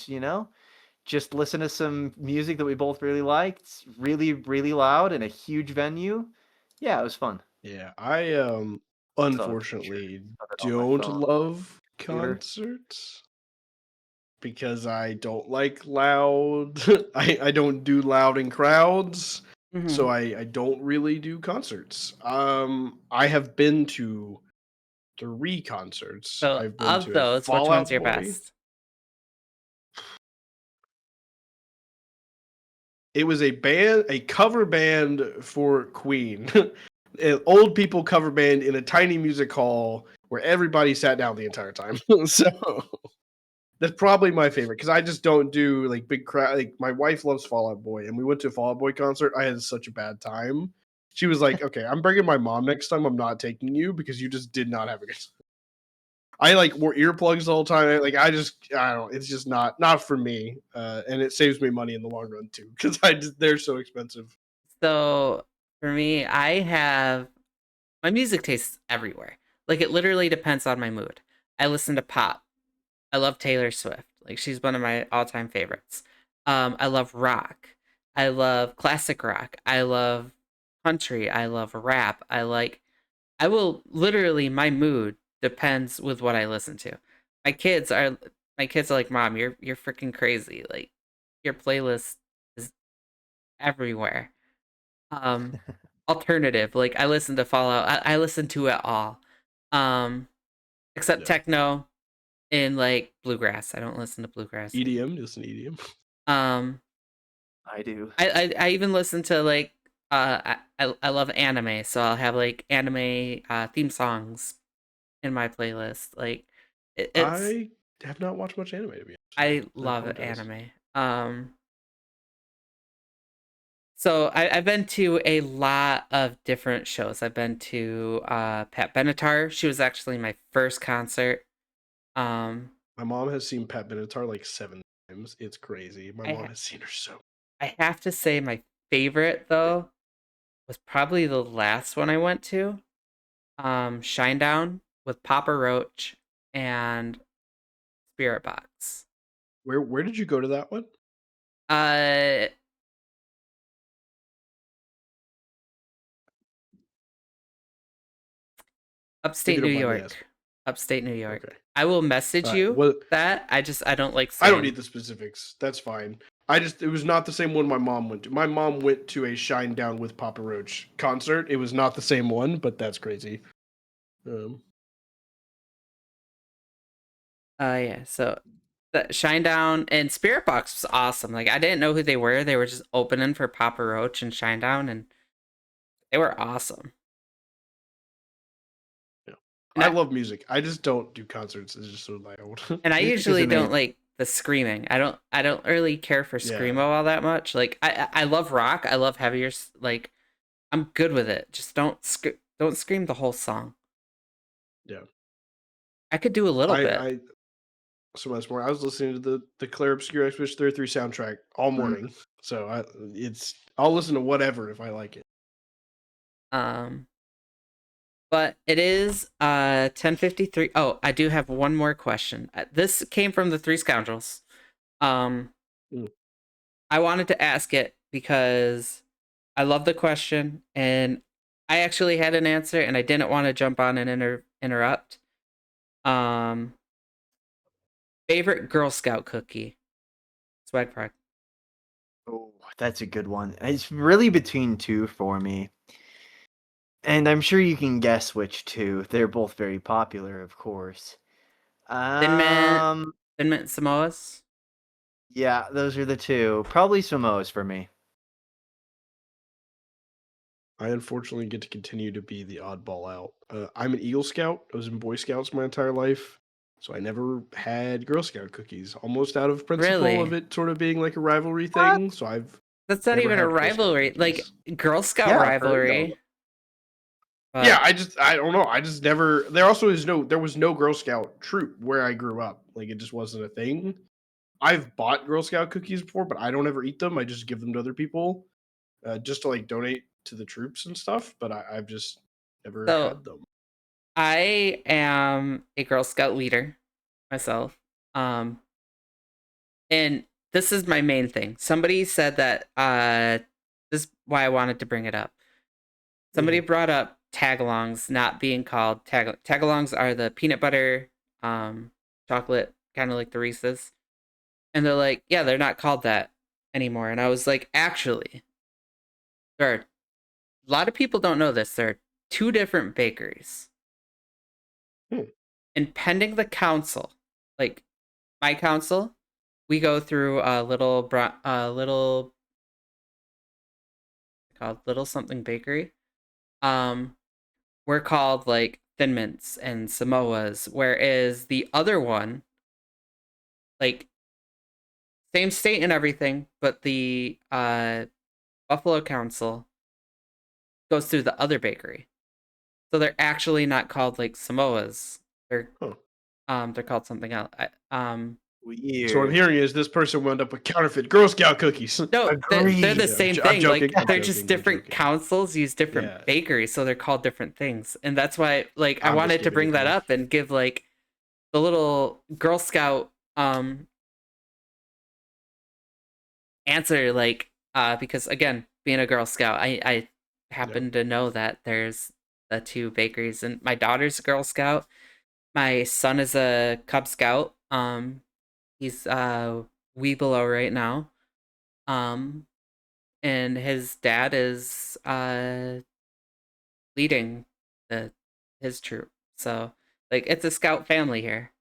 just listen to some music that we both really liked, really, really loud in a huge venue. Yeah, it was fun. Yeah, I Saw a picture unfortunately of it on my don't phone, love computer. concerts because I don't like loud. I don't do loud in crowds, so Mhm. I don't really do concerts. I have been to 3 concerts. So I've been of to a those, which Fall one's Out your Boy. best? It was a cover band for Queen. An old people cover band in a tiny music hall where everybody sat down the entire time. So that's probably my favorite because I just don't do like big crowd. Like my wife loves Fall Out Boy, and we went to a Fall Out Boy concert. I had such a bad time. She was like, "Okay, I'm bringing my mom next time. I'm not taking you because you just did not have a good." I like wore earplugs the whole time. Like I don't. It's just not for me, and it saves me money in the long run too because they're so expensive. So for me, I have my music tastes everywhere. Like it literally depends on my mood. I listen to pop. I love Taylor Swift. Like she's one of my all-time favorites. I love rock. I love classic rock. I love country. I love rap. I will literally my mood depends with what I listen to. My kids are my kids are like, "Mom, you're freaking crazy. Like your playlist is everywhere." Um Alternative, like I listen to Fallout. I listen to it all. Um except Yeah, techno and like bluegrass. I don't listen to bluegrass. EDM, listen to EDM. Um I do. I even listen to like I love anime, so I'll have like anime theme songs in my playlist. Like it's I have not watched much anime to be honest with you. I I love apologize. anime. So I've been to a lot of different shows. I've been to Pat Benatar. She was actually my first concert. Um, My mom has seen Pat Benatar like 7 times. It's crazy. My I mom ha- has seen her so. I have to say my favorite though was probably the last one I went to. Shinedown with Papa Roach and Spirit Box. Where did you go to that one? Uh, If you Upstate New don't mind me asking. York. Upstate New Okay. York. I will message All right. you What? that. I don't like I don't saying. need the specifics. That's fine. It was not the same one my mom went to. My mom went to a Shine Down with Papa Roach concert. It was not the same one, but that's crazy. Um, Yeah. So the Shinedown and Spirit Box was awesome. Like I didn't know who they were. They were just opening for Papa Roach and Shinedown, and they were awesome. yeah. And I I love music. I just don't do concerts. It's just so loud. and I Music is usually don't amazing. like the screaming. I don't really care for screamo Yeah. all that much. Like I love rock. I love heavier. Like I'm good with it. Just don't scream the whole song. Yeah. I could do a little bit. I so much more. I was listening to the Claire Obscure Expedition 33 soundtrack all Mm. morning. So I'll listen to whatever if I like it. Um, but it is 10:53. Oh, I do have one more question. This came from the Three Scoundrels. Um, Mm. I wanted to ask it because I love the question and I actually had an answer and I didn't want to jump on and interrupt. Um, Favorite Girl Scout cookie? SwagFrog. Oh, that's a good one. It's really between two for me. And I'm sure you can guess which two. They're both very popular, of course. Thin Mint, Um, Thin Mint Samoas. yeah, those are the two. Probably Samoas for me. I unfortunately get to continue to be the oddball out. I'm an Eagle Scout. I was in Boy Scouts my entire life, so I never had Girl Scout cookies. Almost out of principle of Really? it sort of being like a rivalry What? thing. So I've That's not never even a had Girl Scout rivalry. Like cookies. Girl Scout Yeah, I've heard rivalry. Yeah, But I don't know. I just never. There also is there was no Girl Scout troop where I grew up. Like it just wasn't a thing. I've bought Girl Scout cookies before, but I don't ever eat them. I just give them to other people, just to like donate to the troops and stuff. But I've just never so had them. I am a Girl Scout leader myself. And this is my main thing. Somebody said that this is why I wanted to bring it up. Somebody brought up tagalongs not being called tagalongs are the peanut butter chocolate, kind of like the Reese's. And they're like, yeah, they're not called that anymore. And I was like, actually, there are a lot of people don't know this. There are two different bakeries. And pending the council, like my council, we go through a little called Little Something Bakery. We're called like Thin Mints and Samoas, whereas the other one, like same state and everything, but the Buffalo Council goes through the other bakery. So they're actually not called like Samoas. They're they're called something else. Weird. So what I'm hearing is this person wound up with counterfeit Girl Scout cookies. No, they're the Agreed. same I'm thing. joking, Like I'm they're joking, just I'm different joking. councils use different Yeah. bakeries, so they're called different things. And that's why like I I'm just wanted to giving bring it that grief. up and give like the little Girl Scout answer, like because again, being a Girl Scout, I happen to know that there's the two bakeries, and my daughter's a Girl Scout. My son is a Cub Scout. He's wee below right now. And his dad is leading his troop. So like it's a scout family here.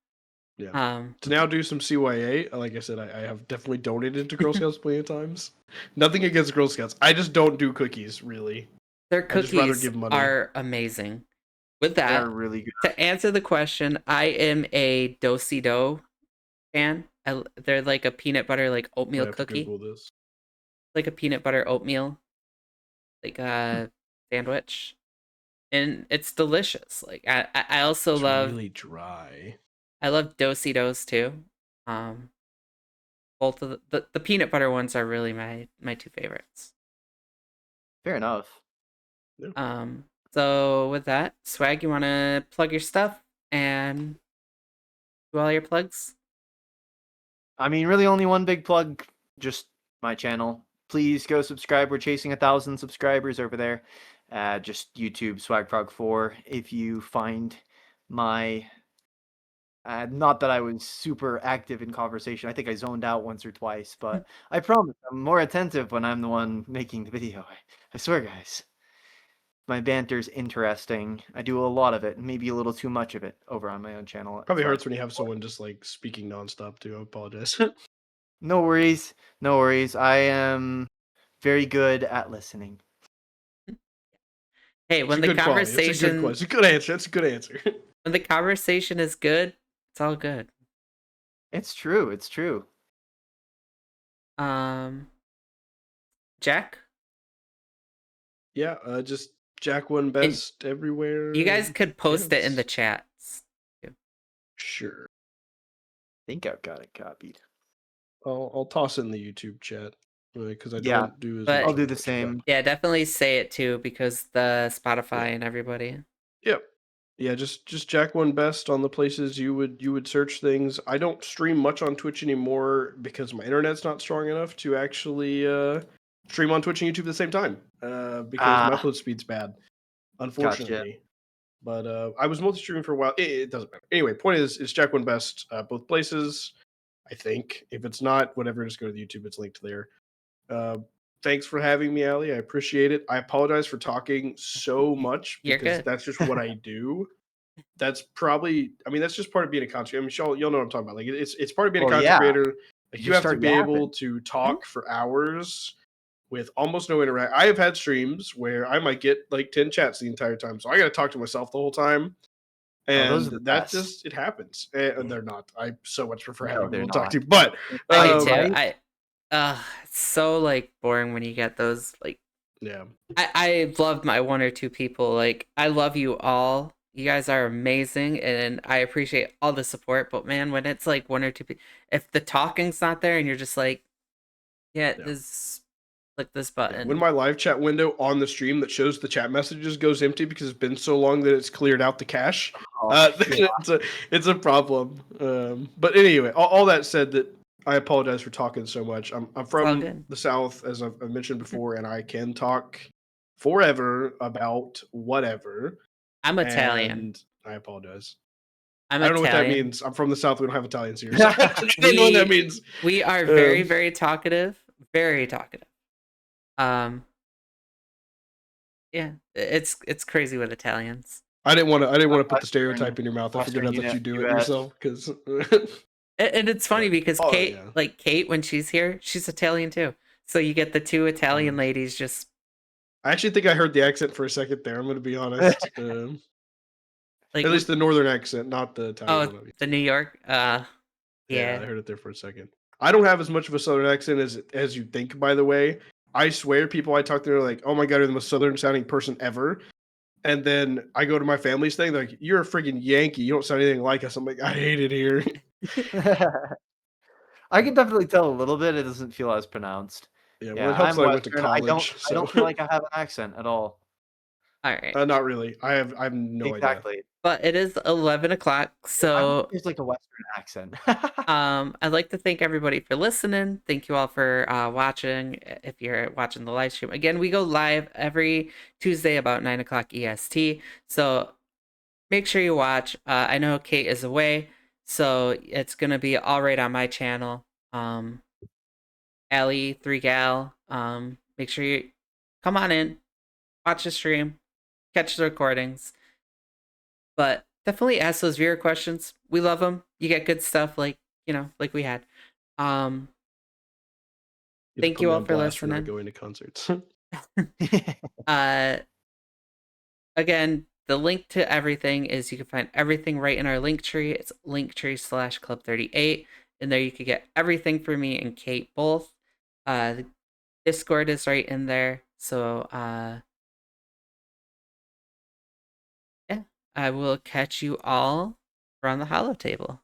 Yeah. To now do some CYA, like I said, I have definitely donated to Girl Scouts plenty of times. Nothing against Girl Scouts. I just don't do cookies, really. Their I'd just rather cookies give money. are amazing. With They're that, really good. to answer the question, I am a Do-si-do fan. They're like a peanut butter like I oatmeal have to cookie, Google this. like a peanut butter oatmeal like sandwich, and it's delicious. Like I also It's love really dry. I love Do-si-dos too. Both of the peanut butter ones are really my two favorites. Fair enough. So with that, Swag, you want to plug your stuff and do all your plugs? I mean, really only one big plug, just my channel. Please go subscribe. We're chasing 1,000 subscribers over there. Just YouTube SwagFrog 4. If you find my not that I was super active in conversation. I think I zoned out once or twice, but I promise I'm more attentive when I'm the one making the video. I swear, guys. My banter's interesting. I do a lot of it, maybe a little too much of it over on my own channel. Probably hurts when you have someone just like speaking nonstop too. I apologize. No worries. No worries. I am very good at listening. Hey, when the It's a good quality. It's a good conversation quality. It's a good answer. It's a good answer. when the conversation is good, it's all good. It's true. It's true. Jack, Yeah, just Jack one best everywhere. you guys could post it in Yes. the chats. Sure. I think I've got it copied. I'll toss it in the YouTube chat because I Yeah, don't do as but- much I'll on do the Twitch, same. Yeah, definitely say it too, because the Spotify and everybody. Yep. Yeah, just Jack one best on the places you would search things. I don't stream much on Twitch anymore because my internet's not strong enough to actually stream on Twitch and YouTube at the same time. Because my upload speed's bad, unfortunately. But I was multi-streaming for a while. It doesn't matter. Anyway, point is Jack one best both places. I think if it's not, whatever, just go to the YouTube. It's linked there. Thanks for having me, Ali. I appreciate it. I apologize for talking so much You're because good. that's just what I do. That's probably, I mean, that's just part of being a content creator. I mean, you'll know what I'm talking about. Like, it's part of being a content creator. Like, You you have to start be able yapping. to talk for hours with almost no interact. I have had streams where I might get like 10 chats the entire time, so I got to talk to myself the whole time. Oh, those And are the that best. just, it happens. And they're not. I so much prefer No, having they're people to talk not. to. But I do too. Right? It's so like boring when you get those like. yeah, I love my one or two people. Like I love you all. You guys are amazing, and I appreciate all the support. But man, when it's like one or two people, if the talking's not there, and you're just like, yeah, Yeah. this, click this yeah. button. When my live chat window on the stream that shows the chat messages goes empty because it's been so long that it's cleared out the cache, Oh, then it's a problem. But anyway, all that said, that I apologize for talking so much. I'm all from good. the South, as I've mentioned before, and I can talk forever about whatever. I'm Italian. And I apologize. I'm I don't know what that Italian. means. I'm from the South. We don't have Italians here. So I don't know what that means. We are very, very talkative. Very talkative. Yeah, it's crazy with Italians. I didn't want to put the Western- stereotype in your mouth. I figured I'd Western let you do it US. yourself because. And it's funny because Oh, Kate, yeah. like Kate, when she's here, she's Italian too. So you get the two Italian ladies just. I actually think I heard the accent for a second there. I'm going to be honest. Like, At least the northern accent, not the Italian one. the Obviously. New York. Yeah, Yeah. I heard it there for a second. I don't have as much of a southern accent as you think. By the way, I swear, people I talk to are like, "Oh my god, you're the most southern sounding person ever." And then I go to my family's thing, they're like, "You're a freaking Yankee. You don't sound anything like us." I'm like, "I hate it here." I can definitely tell a little bit. It doesn't feel as pronounced. Yeah, well, Yeah, it helps I'm that I went to Western. I college. don't feel like I have an accent at all. All right. Not really. I have no idea. Exactly. But it is 11 o'clock, I so think there's like a Western accent. I'd like to thank everybody for listening. Thank you all for watching. If you're watching the live stream, again, we go live every Tuesday about 9 o'clock EST. So make sure you watch. I know Kate is away, so it's gonna be all right on my channel. Allie, 3Gal. Make sure you come on in, watch the stream, catch the recordings. But definitely ask those viewer questions. We love them. You get good stuff like we had. Thank you all for listening. Going to concerts. Again, the link to everything is you can find everything right in our Linktree. It's Linktree/Club38. And there you can get everything for me and Kate both. The Discord is right in there. So yeah, I will catch you all around the hollow table.